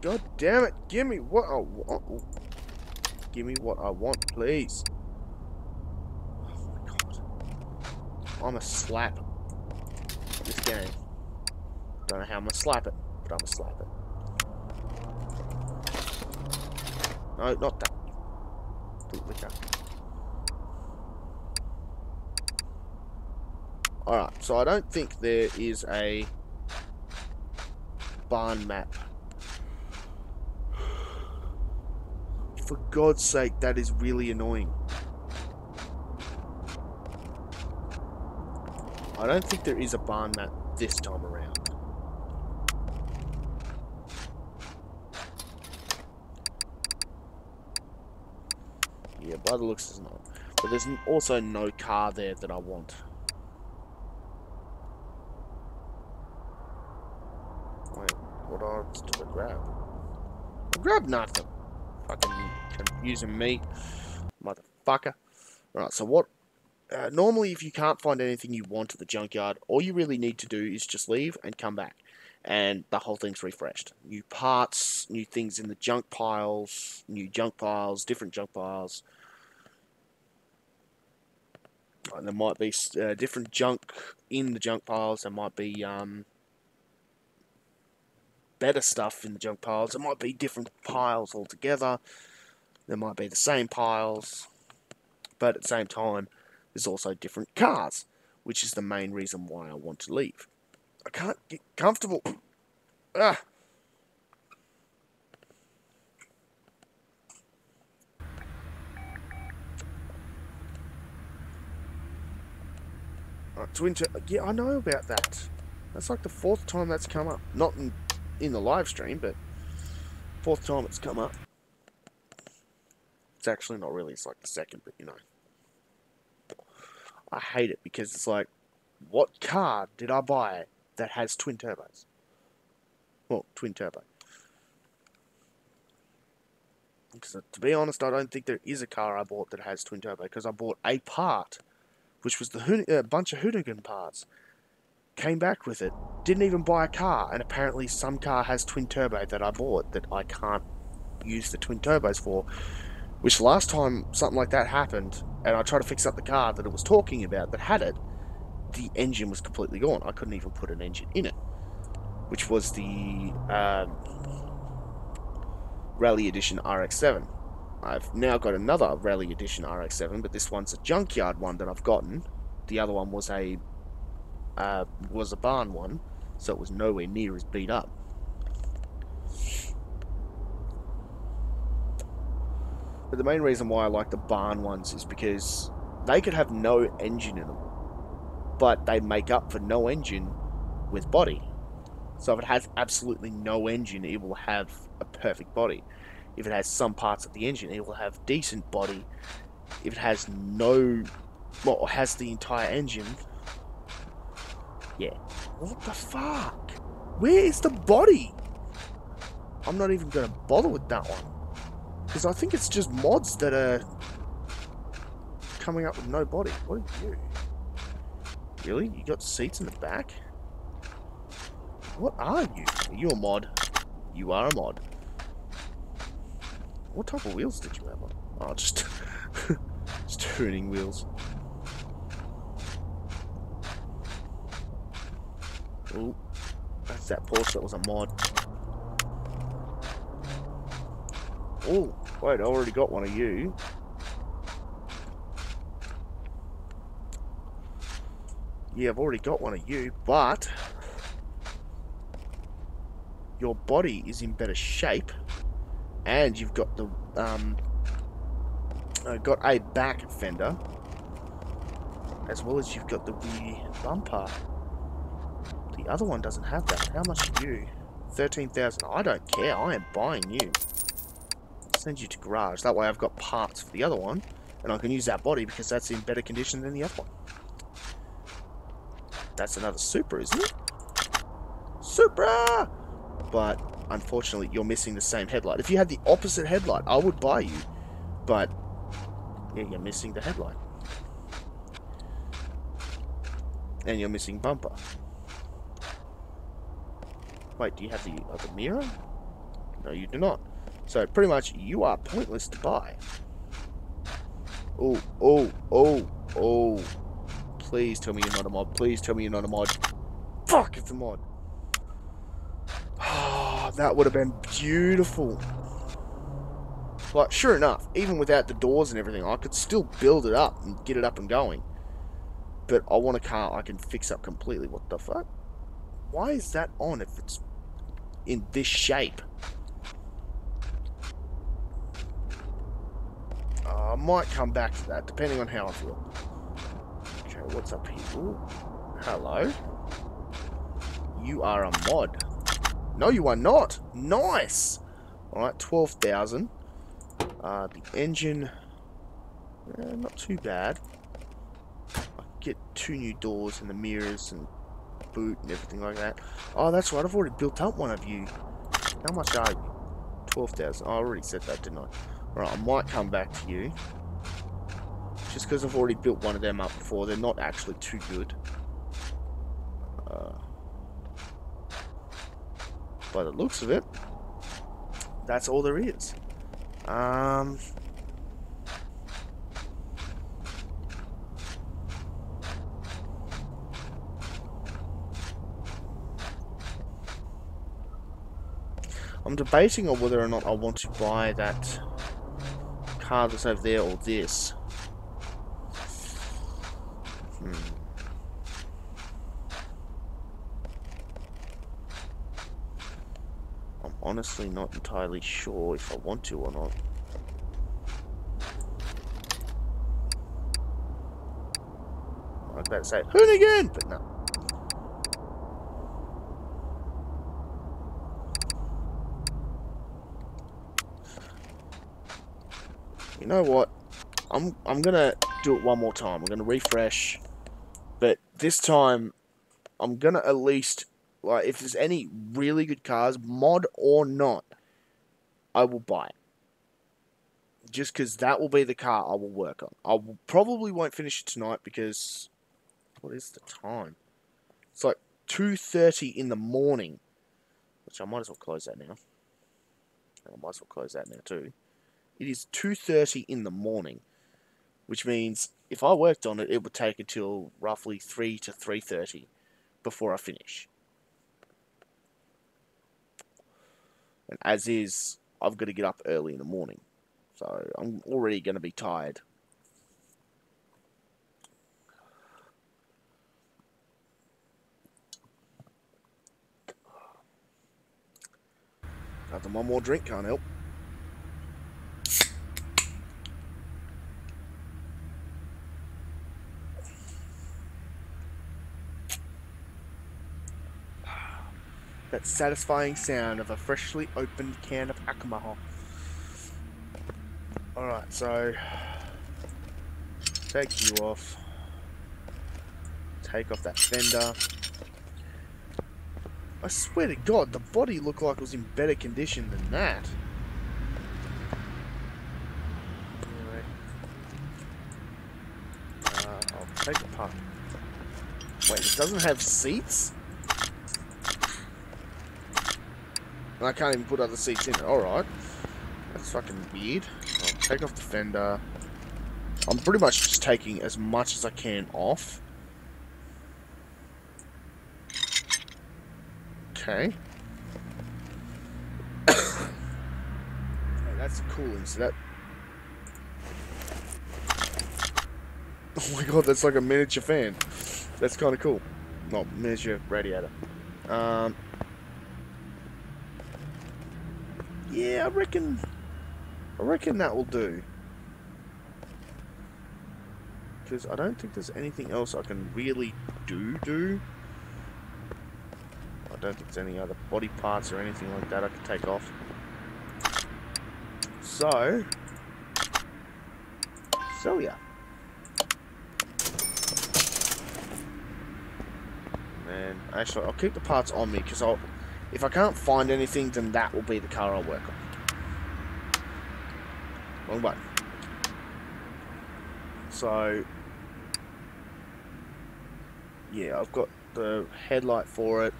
God damn it, give me what I want. Give me what I want, please. Oh my god. I'm a slap this game. Don't know how I'm gonna slap it, but I'm gonna slap it. No, not that. The liquor. Alright, so I don't think there is a barn map. For God's sake, that is really annoying. I don't think there is a barn map this time around. Yeah, by the looks, there's not. But there's also no car there that I want. Wait, what odds did I grab? I grabbed nothing. Fucking confusing me, motherfucker. Right, so what? Normally, if you can't find anything you want at the junkyard, all you really need to do is just leave and come back. And the whole thing's refreshed. New parts, new things in the junk piles, new junk piles, different junk piles. And there might be different junk in the junk piles. There might be better stuff in the junk piles. There might be different piles altogether. There might be the same piles. But at the same time, there's also different cars, which is the main reason why I want to leave. I can't get comfortable. Ah. Twin yeah, I know about that. That's like the 4th time that's come up. Not in the live stream, but 4th time it's come up. It's actually not really, it's like the 2nd, but you know. I hate it because it's like, what car did I buy that has twin turbos? Well, twin turbo. Because to be honest, I don't think there is a car I bought that has twin turbo, because I bought a part which was the bunch of hoonigan parts. Came back with it. Didn't even buy a car, and apparently some car has twin turbo that I bought that I can't use the twin turbos for. Which last time something like that happened, and I tried to fix up the car that it was talking about that had it, the engine was completely gone. I couldn't even put an engine in it, which was the Rally Edition RX-7. I've now got another Rally Edition RX-7, but this one's a junkyard one that I've gotten. The other one was a barn one, so it was nowhere near as beat up. But the main reason why I like the barn ones is because they could have no engine in them, but they make up for no engine with body. So if it has absolutely no engine, it will have a perfect body. If it has some parts of the engine, it will have decent body. If it has has the entire engine, yeah. What the fuck? Where is the body? I'm not even going to bother with that one. Because I think it's just mods that are coming up with no body. What are you? Really? You got seats in the back? What are you? Are you a mod? You are a mod. What type of wheels did you have on? Oh, just tuning wheels. Oh, that's that Porsche that was a mod. Oh, wait, I already got one of you. Yeah, I've already got one of you, but your body is in better shape, and you've got the got a back fender, as well as you've got the rear bumper. The other one doesn't have that. How much are you? 13,000. I don't care. I am buying you. I'll send you to garage. That way I've got parts for the other one, and I can use that body because that's in better condition than the other one. That's another Supra, isn't it? Supra! But unfortunately, you're missing the same headlight. If you had the opposite headlight, I would buy you. But yeah, you're missing the headlight. And you're missing bumper. Wait, do you have the mirror? No, you do not. So pretty much, you are pointless to buy. Oh, oh, oh, oh. Please tell me you're not a mod. Please tell me you're not a mod. Fuck, it's a mod. Oh, that would have been beautiful. Like, sure enough, even without the doors and everything, I could still build it up and get it up and going. But I want a car I can fix up completely. What the fuck? Why is that on if it's in this shape? I might come back to that, depending on how I feel. Okay, what's up here? Ooh, hello. You are a mod. No, you are not. Nice. Alright, 12,000. The engine, not too bad. I get 2 new doors and the mirrors and boot and everything like that. Oh, that's right. I've already built up one of you. How much are you? 12,000. Oh, I already said that, didn't I? Alright, I might come back to you. Just because I've already built one of them up before. They're not actually too good. By the looks of it, that's all there is. I'm debating on whether or not I want to buy that car that's over there or this. I'm honestly not entirely sure if I want to or not. I was about to say hoonigan, but no. You know what? I'm gonna do it one more time. I'm gonna refresh, but this time I'm gonna at least, like, if there's any really good cars, mod or not, I will buy it. Just because that will be the car I will work on. I probably won't finish it tonight because... What is the time? It's like 2:30 in the morning. Which I might as well close that now. I might as well close that now too. It is 2:30 in the morning. Which means if I worked on it, it would take until roughly 3 to 3:30 before I finish. And as is, I've got to get up early in the morning. So I'm already going to be tired. After one more drink, can't help. That satisfying sound of a freshly opened can of alcohol. Alright, so... Take you off. Take off that fender. I swear to God, the body looked like it was in better condition than that. Anyway. I'll take it apart. Wait, it doesn't have seats? And I can't even put other seats in it. Alright. That's fucking weird. I'll take off the fender. I'm pretty much just taking as much as I can off. Okay. Hey, that's the cooling, so that... Oh my god, that's like a miniature fan. That's kind of cool. Not miniature radiator. Yeah, I reckon that will do. Because I don't think there's anything else I can really do. I don't think there's any other body parts or anything like that I can take off. So yeah. And actually, I'll keep the parts on me because if I can't find anything, then that will be the car I'll work on. Wrong button. So, yeah, I've got the headlight for it.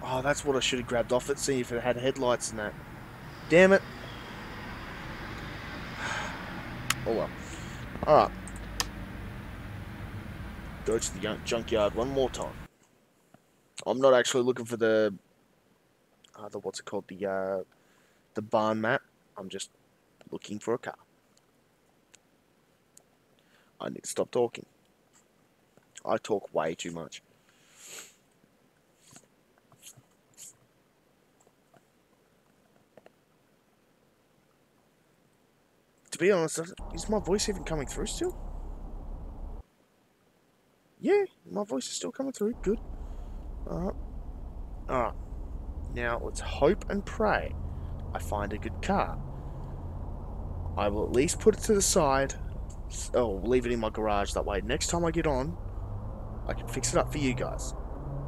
Oh, that's what I should have grabbed off it, see if it had headlights and that. Damn it. Oh well. Alright. Go to the junkyard one more time. I'm not actually looking for the what's it called? The barn map. I'm just looking for a car. I need to stop talking. I talk way too much. To be honest, is my voice even coming through still? Yeah, my voice is still coming through. Good. Alright. Alright. Now, let's hope and pray I find a good car. I will at least put it to the side. Oh, leave it in my garage. That way, next time I get on, I can fix it up for you guys.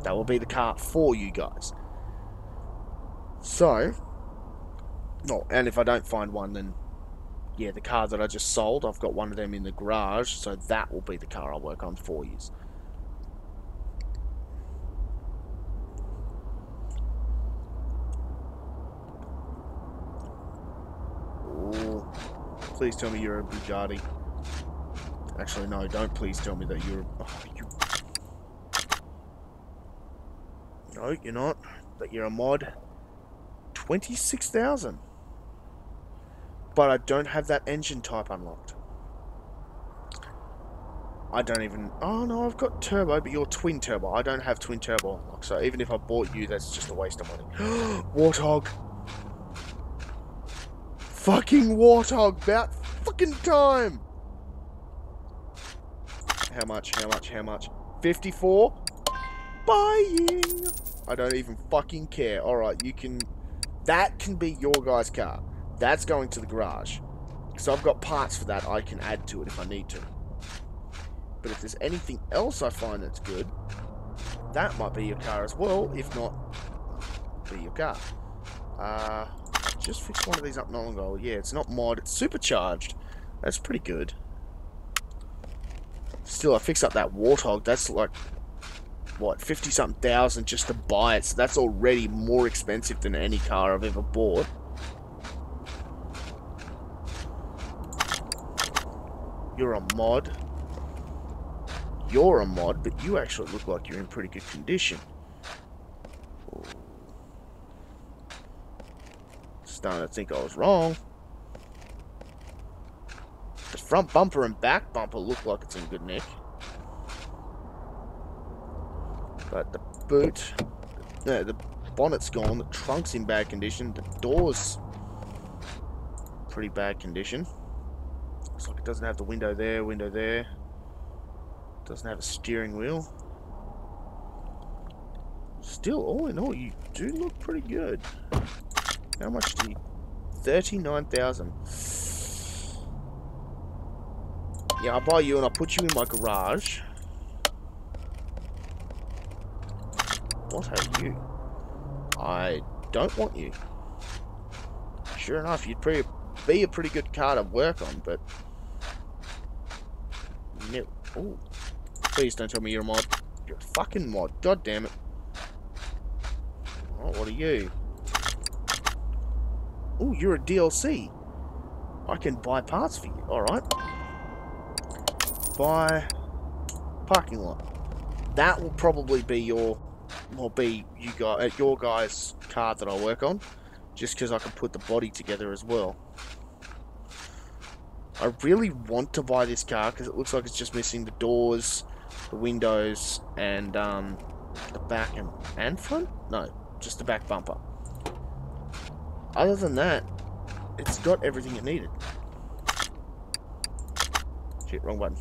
That will be the car for you guys. So, oh, and if I don't find one, then yeah, the car that I just sold, I've got one of them in the garage, so that will be the car I'll work on for you. Oh, please tell me you're a Bugatti. Actually, no, don't please tell me that you're... Oh, No, you're not. That you're a mod. 26,000. But I don't have that engine type unlocked. I don't even... Oh, no, I've got turbo, but you're twin turbo. I don't have twin turbo unlocked, so even if I bought you, that's just a waste of money. Warthog. Fucking Warthog. About fucking time. How much? 54? Buying. I don't even fucking care. Alright, you can... That can be your guy's car. That's going to the garage. Because I've got parts for that I can add to it if I need to. But if there's anything else I find that's good, that might be your car as well. If not, be your car. just fixed one of these up not long ago. Yeah, it's not mod, it's supercharged. That's pretty good. Still, I fixed up that Warthog. That's like, what, 50-something thousand just to buy it. So that's already more expensive than any car I've ever bought. You're a mod. You're a mod, but you actually look like you're in pretty good condition. Ooh. Starting to think I was wrong. The front bumper and back bumper look like it's in good nick. But the boot, the bonnet's gone, the trunk's in bad condition, the door's pretty bad condition. Looks like it doesn't have the window there. Doesn't have a steering wheel. Still, all in all, you do look pretty good. How much do you... 39,000. Yeah, I'll buy you and I'll put you in my garage. What are you? I don't want you. Sure enough, you'd be a pretty good car to work on, but... No. Ooh. Please don't tell me you're a mod. You're a fucking mod. God damn it. Oh, what are you? Ooh, you're a DLC. I can buy parts for you. Alright. Buy parking lot. That will probably be your... Will be your guys' car that I work on. Just because I can put the body together as well. I really want to buy this car because it looks like it's just missing the doors, the windows, and the back and front? No, just the back bumper. Other than that, it's got everything it needed. Shit, wrong button.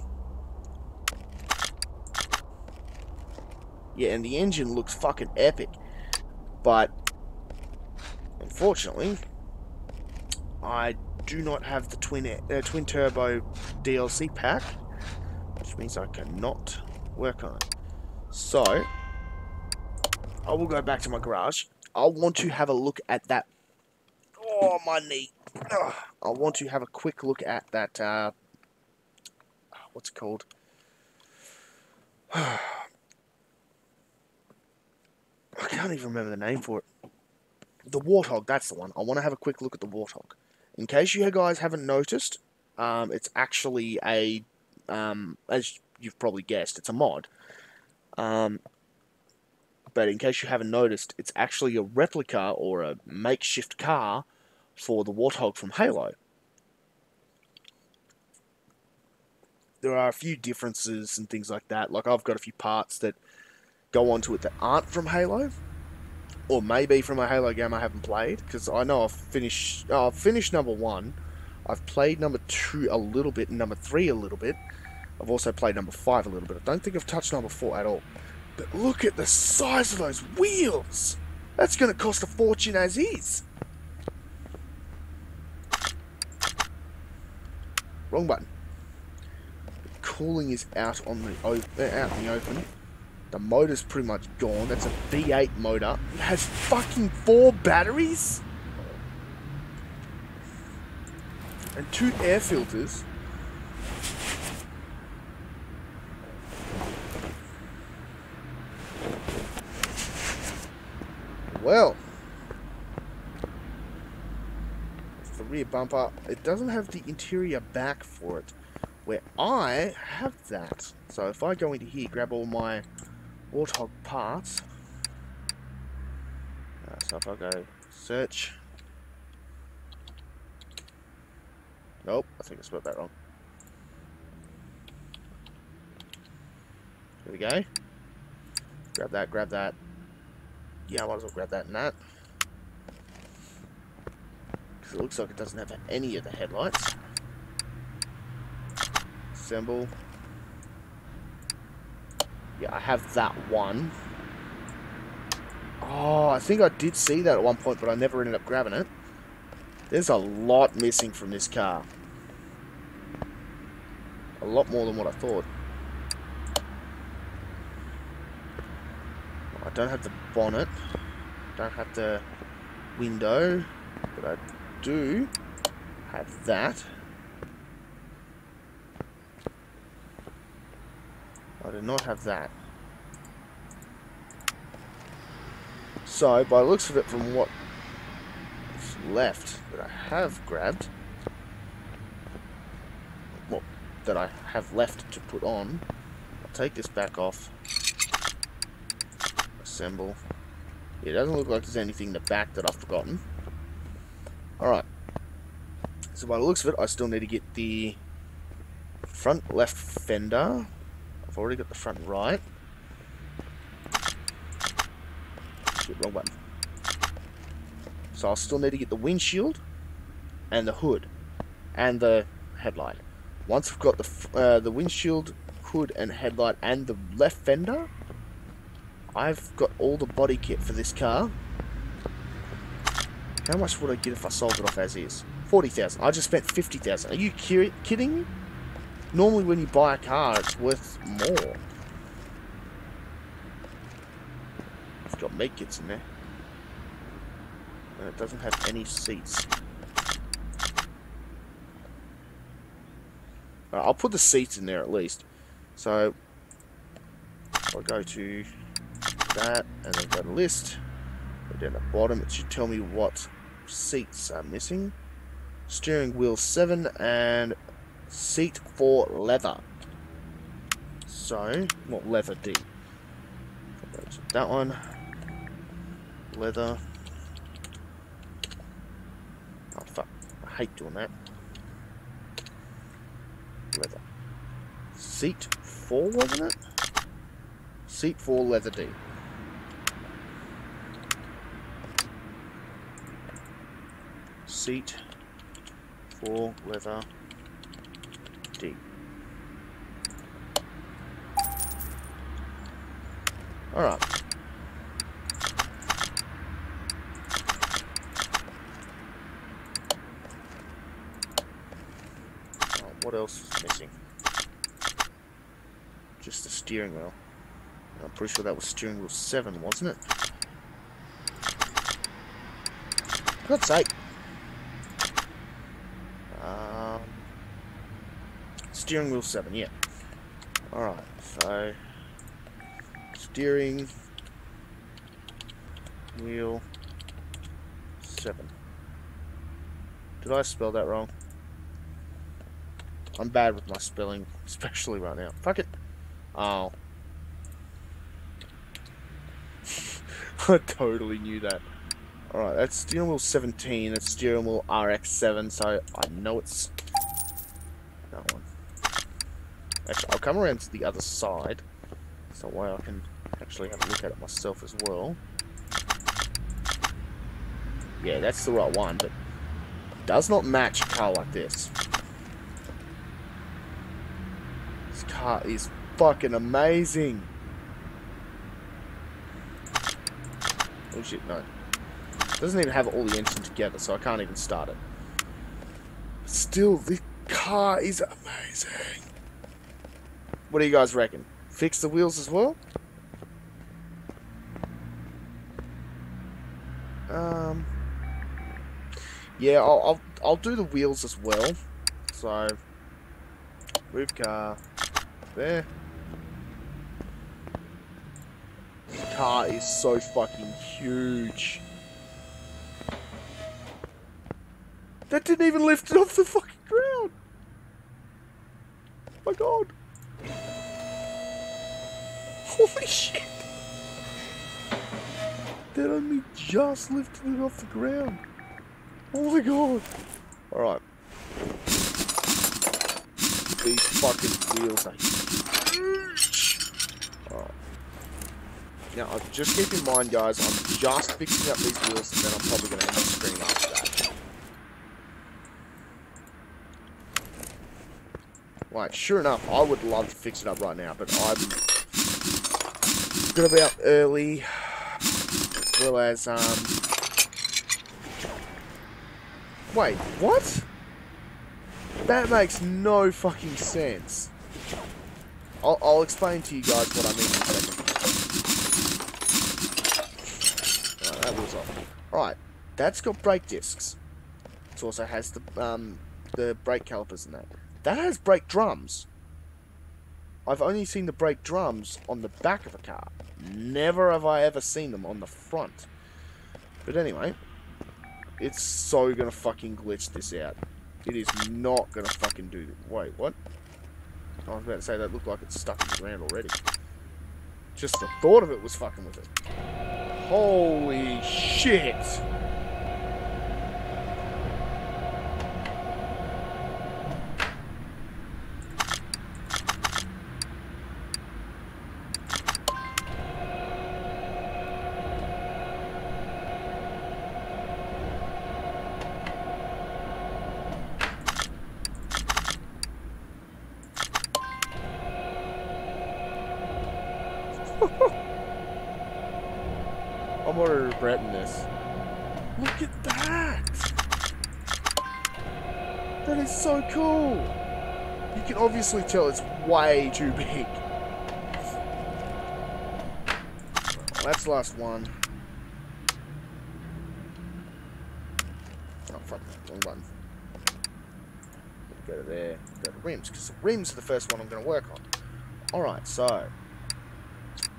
Yeah, and the engine looks fucking epic. But, unfortunately, I do not have the twin turbo DLC pack, which means I cannot work on it. So, I will go back to my garage. I want to have a look at that. Oh, my knee. Ugh. I want to have a quick look at that. What's it called? I can't even remember the name for it. The Warthog, that's the one. I want to have a quick look at the Warthog. In case you guys haven't noticed, it's actually a, as you've probably guessed, it's a mod. But in case you haven't noticed, it's actually a replica or a makeshift car for the Warthog from Halo. There are a few differences and things like that. Like, I've got a few parts that go onto it that aren't from Halo, or maybe from a Halo game I haven't played, because I know I've finished number 1, I've played number 2 a little bit, and number 3 a little bit. I've also played number 5 a little bit. I don't think I've touched number 4 at all. But look at the size of those wheels! That's going to cost a fortune as is! Wrong button. The cooling is out in the open. The motor's pretty much gone. That's a V8 motor. It has fucking 4 batteries? And 2 air filters. Well. It's the rear bumper. It doesn't have the interior back for it. Where I have that. So if I go into here, grab all my Warthog parts. So if I go search. Nope, I think I spelled that wrong. Here we go. Grab that. Yeah, I might as well grab that and that. Because it looks like it doesn't have any of the headlights. Assemble. Yeah, I have that one. Oh, I think I did see that at one point, but I never ended up grabbing it. There's a lot missing from this car. A lot more than what I thought. I don't have the bonnet. Don't have the window. But I do have that. I do not have that. So, by the looks of it, from what's left that I have grabbed, well, that I have left to put on, I'll take this back off, assemble. Yeah, it doesn't look like there's anything in the back that I've forgotten. Alright. So by the looks of it, I still need to get the front left fender. I've already got the front right. Shit, wrong button. So I'll still need to get the windshield and the hood and the headlight. Once I've got the windshield, hood and headlight and the left fender, I've got all the body kit for this car. How much would I get if I sold it off as is? 40,000. I just spent 50,000. Are you kidding me? Normally when you buy a car, it's worth more. It's got make kits in there. And it doesn't have any seats. I'll put the seats in there at least. So, I'll go to that, and then go to list. Go down the bottom, it should tell me what seats are missing. Steering wheel 7 and seat 4 leather. So, what leather D? I'll go to that one. Leather. Oh fuck, I hate doing that. Leather. Seat 4, wasn't it? Seat 4 leather D. Seat 4 leather D. Alright. What else is missing? Just the steering wheel. I'm pretty sure that was steering wheel 7, wasn't it? For God's sake. Steering wheel 7, yeah. Alright, so steering wheel 7. Did I spell that wrong? I'm bad with my spelling, especially right now. Fuck it. Oh. I totally knew that. Alright, that's steering wheel 17, that's steering wheel RX7, so I know it's that one. Actually, I'll come around to the other side, so that way I can actually have a look at it myself as well. Yeah, that's the right one, but it does not match a car like this. This car is fucking amazing. Oh shit, no. It doesn't even have all the engine together, so I can't even start it. Still, this car is amazing. What do you guys reckon? Fix the wheels as well? Yeah, I'll do the wheels as well. So, move car there. This car is so fucking huge. That didn't even lift it off the fucking ground. Oh my god. Holy shit. That only just lifted it off the ground. Oh my god. Alright. These fucking wheels are huge. Alright. Now, just keep in mind, guys, I'm just fixing up these wheels and then I'm probably going to end the screen after that. Right, sure enough, I would love to fix it up right now, but I'm going to be out early, as well as, wait, what? That makes no fucking sense. I'll explain to you guys what I mean in a second. Alright, that was off. Alright, That's got brake discs. It also has the brake calipers in that. That has brake drums. I've only seen the brake drums on the back of a car. Never have I ever seen them on the front. But anyway, it's so gonna fucking glitch this out. It is not gonna fucking do this. Wait, what? I was about to say that looked like it's stuck in the ground already. Just the thought of it was fucking with it. Holy shit! I'm already regretting this. Look at that! That is so cool! You can obviously tell it's way too big. Well, that's the last one. Oh, fuck. Wrong button. Go to there. Go to rims, because the rims are the first one I'm going to work on. Alright, so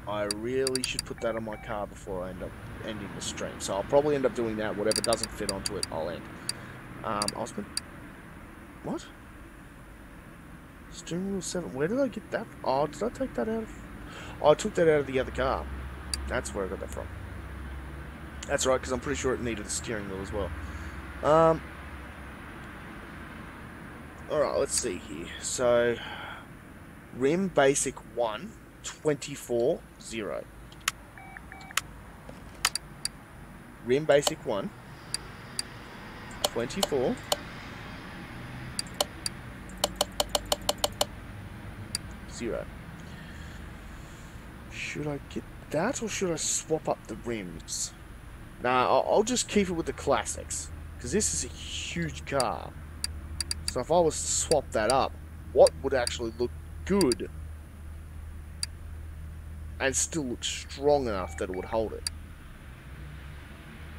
I really should put that on my car before I end up ending the stream. So I'll probably end up doing that. Whatever doesn't fit onto it, I'll end. What? Steering wheel 7. Where did I get that? Oh, did I take that out of... Oh, I took that out of the other car. That's where I got that from. That's right, because I'm pretty sure it needed a steering wheel as well. Alright, let's see here. So, rim basic 1, 24, 0. Rim basic 1, 24, 0. Should I get that, or should I swap up the rims? Nah, I'll just keep it with the classics, because this is a huge car. So if I was to swap that up, what would actually look good and still look strong enough that it would hold it?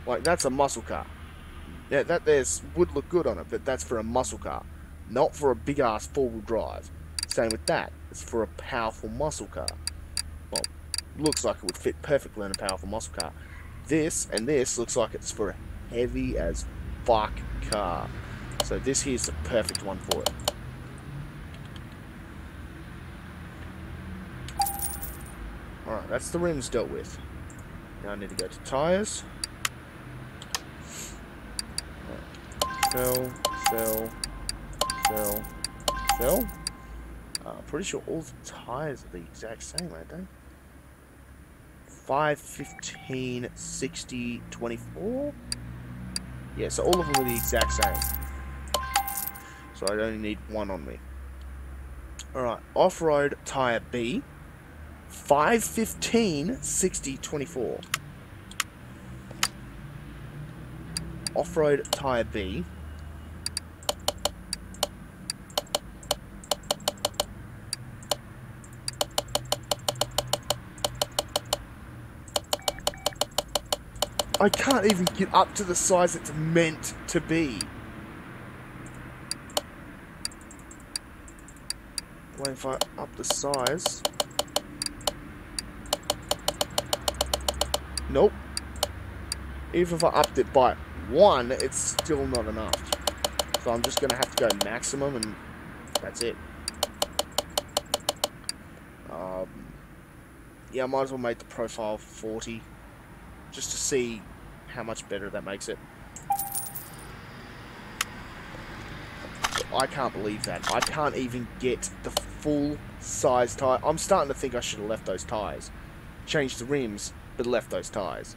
Like, that's a muscle car. Yeah, that would look good on it, but that's for a muscle car, not for a big-ass four-wheel drive. Same with that. It's for a powerful muscle car. Well, looks like it would fit perfectly in a powerful muscle car. This and this looks like it's for a heavy as fuck car. So this here's the perfect one for it. Alright, that's the rims dealt with. Now I need to go to tyres. Sell, sell, sell, sell. I'm pretty sure all the tyres are the exact same, aren't they? 5, 15, 60, 24? Yeah, so all of them are the exact same. So I only need one on me. Alright, off-road tyre B. 5, 15, 60, 24. Off-road tyre B. I can't even get up to the size it's meant to be. Wait, if I up the size. Nope. Even if I upped it by 1, it's still not enough. So I'm just going to have to go maximum and that's it. Yeah, I might as well make the profile 40. Just to see how much better that makes it. I can't believe that. I can't even get the full size tyre. I'm starting to think I should have left those tyres. Changed the rims, but left those tyres.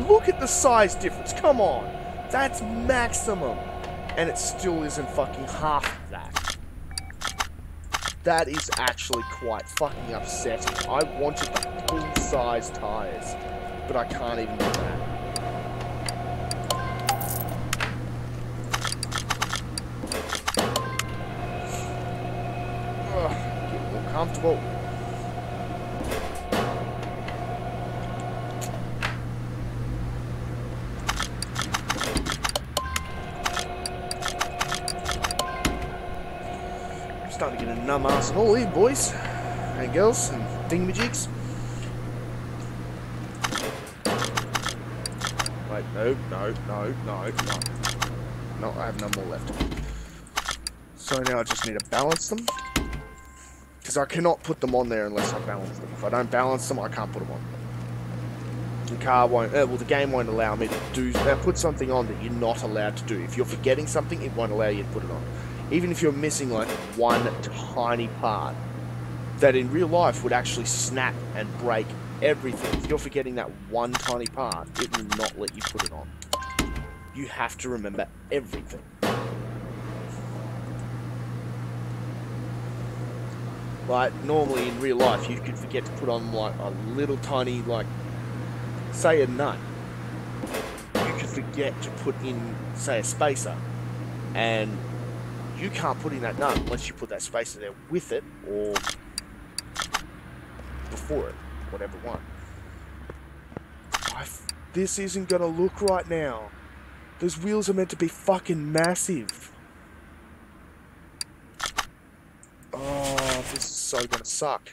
Look at the size difference. Come on. That's maximum. And it still isn't fucking half of that. That is actually quite fucking upsetting. I wanted the full size tyres, but I can't even do that. Ugh, get more comfortable. Get a numb ass and all here, boys and girls and thingamajigs. Wait, no. No, I have no more left. So now I just need to balance them. Because I cannot put them on there unless I balance them. If I don't balance them, I can't put them on. The car won't, well, the game won't allow me to put something on that you're not allowed to do. If you're forgetting something, it won't allow you to put it on. Even if you're missing like one tiny part that in real life would actually snap and break everything. If you're forgetting that one tiny part, it will not let you put it on. You have to remember everything. Like, normally in real life, you could forget to put on, like, a little tiny, like, say a nut. You could forget to put in, say, a spacer. And you can't put in that nut unless you put that spacer there with it, or before it, whatever one. This isn't gonna look right now. Those wheels are meant to be fucking massive. Oh, this is so gonna suck.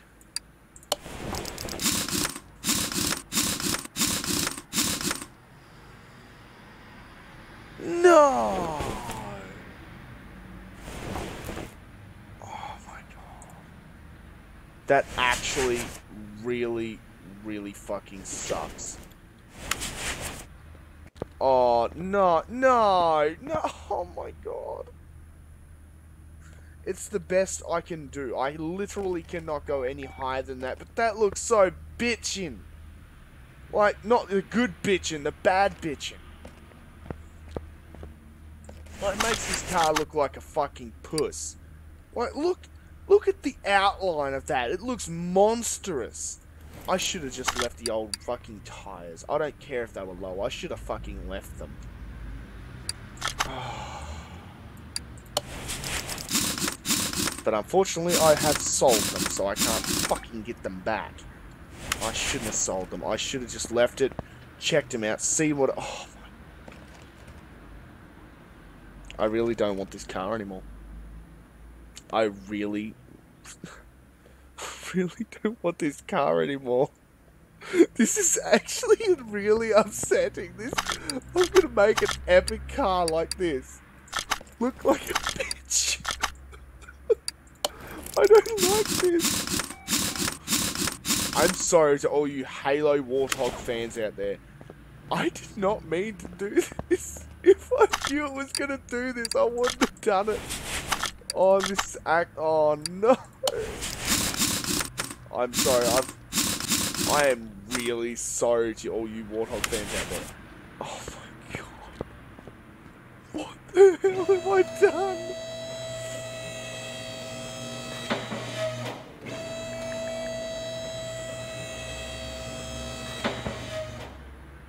No! Oh my god. That actually really, really fucking sucks. Oh, no, oh my god. It's the best I can do. I literally cannot go any higher than that, but that looks so bitchin'. Like, not the good bitchin', the bad bitchin'. Like, it makes this car look like a fucking puss. Like, look at the outline of that. It looks monstrous. I should have just left the old fucking tires. I don't care if they were low. I should have fucking left them. But unfortunately, I have sold them, so I can't fucking get them back. I shouldn't have sold them. I should have just left it, checked them out, see what... Oh, I really don't want this car anymore. I really don't want this car anymore. This is actually really upsetting. I'm gonna make an epic car like this look like a bitch. I don't like this. I'm sorry to all you Halo Warthog fans out there. I did not mean to do this. If I knew it was gonna do this, I wouldn't have done it. Oh, this act. Oh no. I'm sorry. I am really sorry to all you Warthog fans out there. Oh my god. What the hell have I done?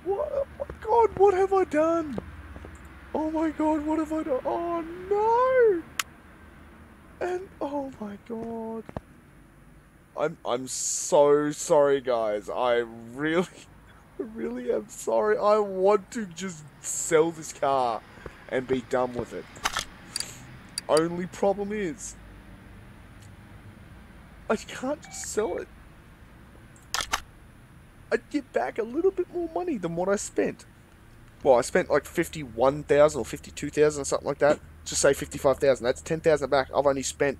What? Oh my god, what have I done? Oh my god, what have I done? Oh no! And oh my god. I'm so sorry, guys. I really am sorry. I want to just sell this car and be done with it. Only problem is, I can't just sell it. I'd get back a little bit more money than what I spent. Well, I spent like 51,000 or 52,000 or something like that. Just say 55,000. That's 10,000 back. I've only spent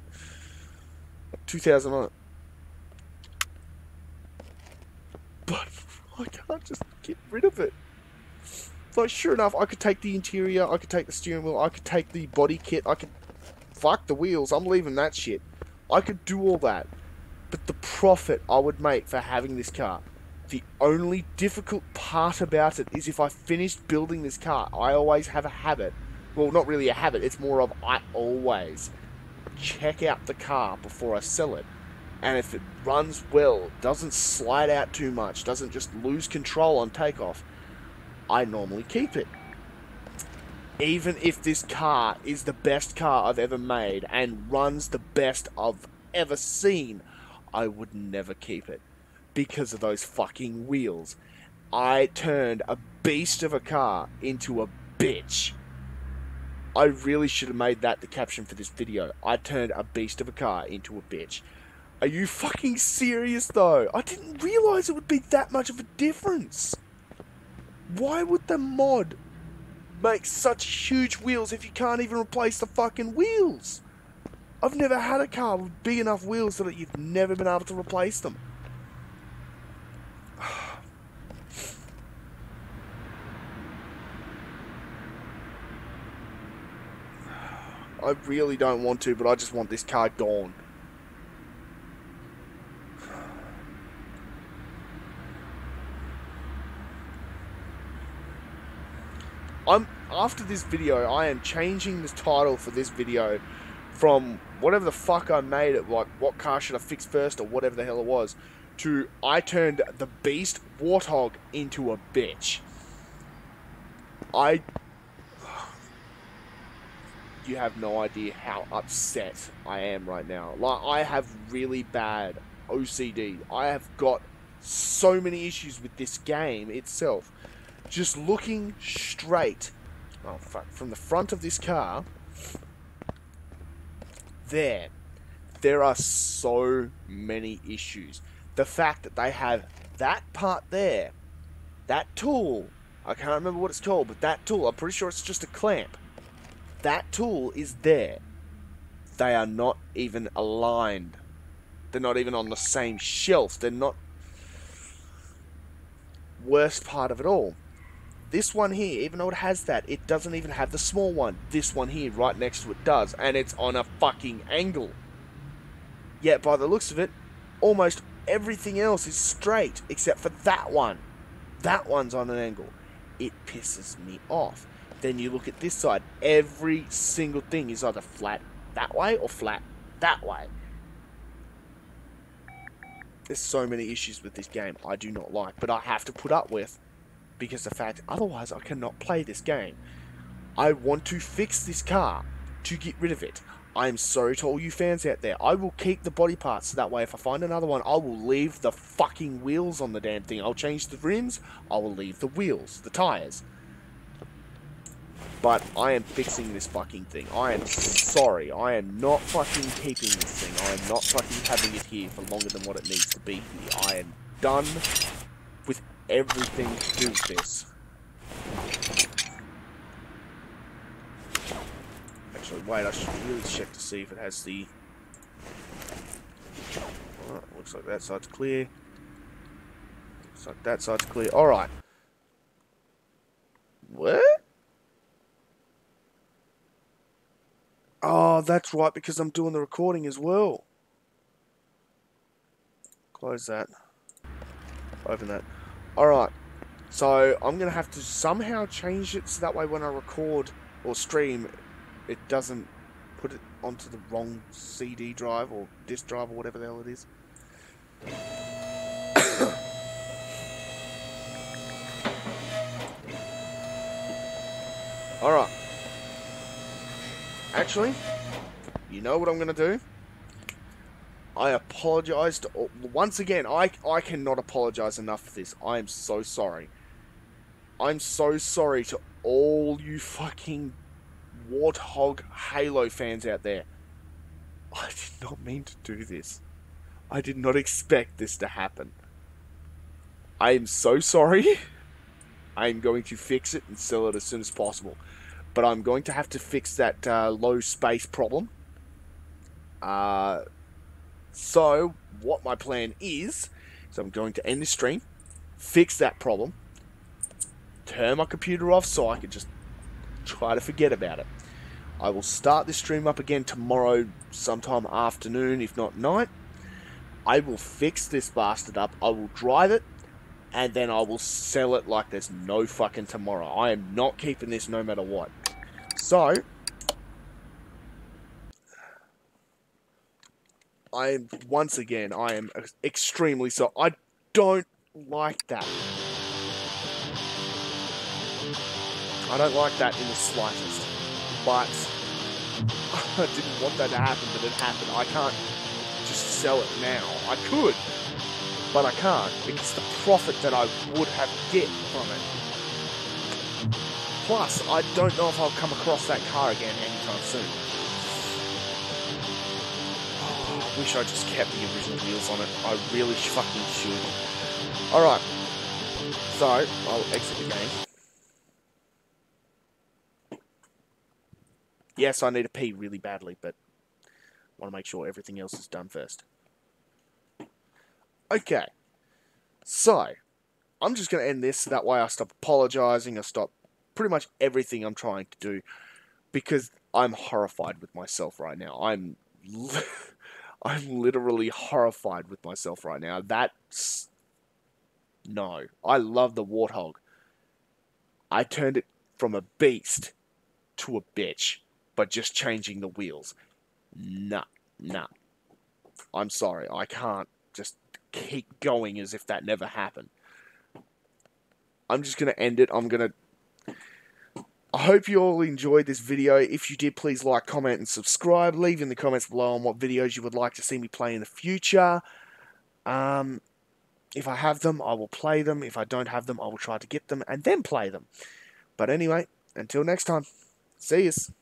2,000 on it. But I can't just get rid of it. Like, sure enough, I could take the interior, I could take the steering wheel, I could take the body kit, I could... Fuck the wheels, I'm leaving that shit. I could do all that. But the profit I would make for having this car, the only difficult part about it is if I finished building this car, I always have a habit. Well, not really a habit, it's more of I always check out the car before I sell it. And if it runs well, doesn't slide out too much, doesn't just lose control on takeoff, I normally keep it. Even if this car is the best car I've ever made and runs the best I've ever seen, I would never keep it. Because of those fucking wheels. I turned a beast of a car into a bitch. I really should have made that the caption for this video. I turned a beast of a car into a bitch. Are you fucking serious, though? I didn't realise it would be that much of a difference. Why would the mod make such huge wheels if you can't even replace the fucking wheels? I've never had a car with big enough wheels so that you've never been able to replace them. I really don't want to, but I just want this car gone. After this video, I am changing the title for this video from whatever the fuck I made it, like what car should I fix first or whatever the hell it was, to I turned the beast Warthog into a bitch. You have no idea how upset I am right now. Like, I have really bad OCD. I have got so many issues with this game itself. Just looking straight, oh fuck, from the front of this car, there are so many issues. The fact that they have that part there, that tool, I can't remember what it's called, but that tool, I'm pretty sure it's just a clamp. That tool is there. They are not even aligned. They're not even on the same shelf. They're not... Worst part of it all. This one here, even though it has that, it doesn't even have the small one. This one here, right next to it, does. And it's on a fucking angle. Yet, by the looks of it, almost everything else is straight, except for that one. That one's on an angle. It pisses me off. Then you look at this side. Every single thing is either flat that way or flat that way. There's so many issues with this game I do not like, but I have to put up with, because the fact, otherwise I cannot play this game. I want to fix this car to get rid of it. I am sorry to all you fans out there. I will keep the body parts, so that way if I find another one, I will leave the fucking wheels on the damn thing. I'll change the rims, I will leave the wheels, the tyres. But I am fixing this fucking thing. I am sorry. I am not fucking keeping this thing. I am not fucking having it here for longer than what it needs to be here. I am done with everything to do with this. Actually, wait, I should really check to see if it has the... Alright, looks like that side's clear. Looks like that side's clear. Alright. What? Oh, that's right, because I'm doing the recording as well. Close that. Open that. Alright, so I'm going to have to somehow change it so that way when I record or stream, it doesn't put it onto the wrong CD drive or disk drive or whatever the hell it is. Alright. Actually, you know what I'm going to do? I apologise to all, once again, I cannot apologise enough for this. I am so sorry. I'm so sorry to all you fucking Warthog Halo fans out there. I did not mean to do this. I did not expect this to happen. I am so sorry. I am going to fix it and sell it as soon as possible. But I'm going to have to fix that low space problem. So, what my plan is I'm going to end the stream, fix that problem, turn my computer off so I can just try to forget about it. I will start this stream up again tomorrow sometime afternoon, if not night. I will fix this bastard up, I will drive it, and then I will sell it like there's no fucking tomorrow. I am not keeping this no matter what. So, once again, I am extremely sorry. I don't like that. I don't like that in the slightest. But, I didn't want that to happen, but it happened. I can't just sell it now. I could, but I can't, because the profit that I would have get from it. Plus, I don't know if I'll come across that car again anytime soon. Oh, I wish I just kept the original wheels on it. I really fucking should. Alright. So, I'll exit the game. Yes, I need to pee really badly, but I want to make sure everything else is done first. Okay. So, I'm just going to end this. That way I stop apologizing. I stop pretty much everything I'm trying to do. Because I'm horrified with myself right now. I'm literally horrified with myself right now. That's... No. I love the Warthog. I turned it from a beast to a bitch. But just changing the wheels. Nah. I'm sorry. I can't just keep going as if that never happened. I'm just going to end it. I hope you all enjoyed this video. If you did, please like, comment, and subscribe. Leave in the comments below on what videos you would like to see me play in the future. If I have them, I will play them. If I don't have them, I will try to get them and then play them. But anyway, until next time, see yous.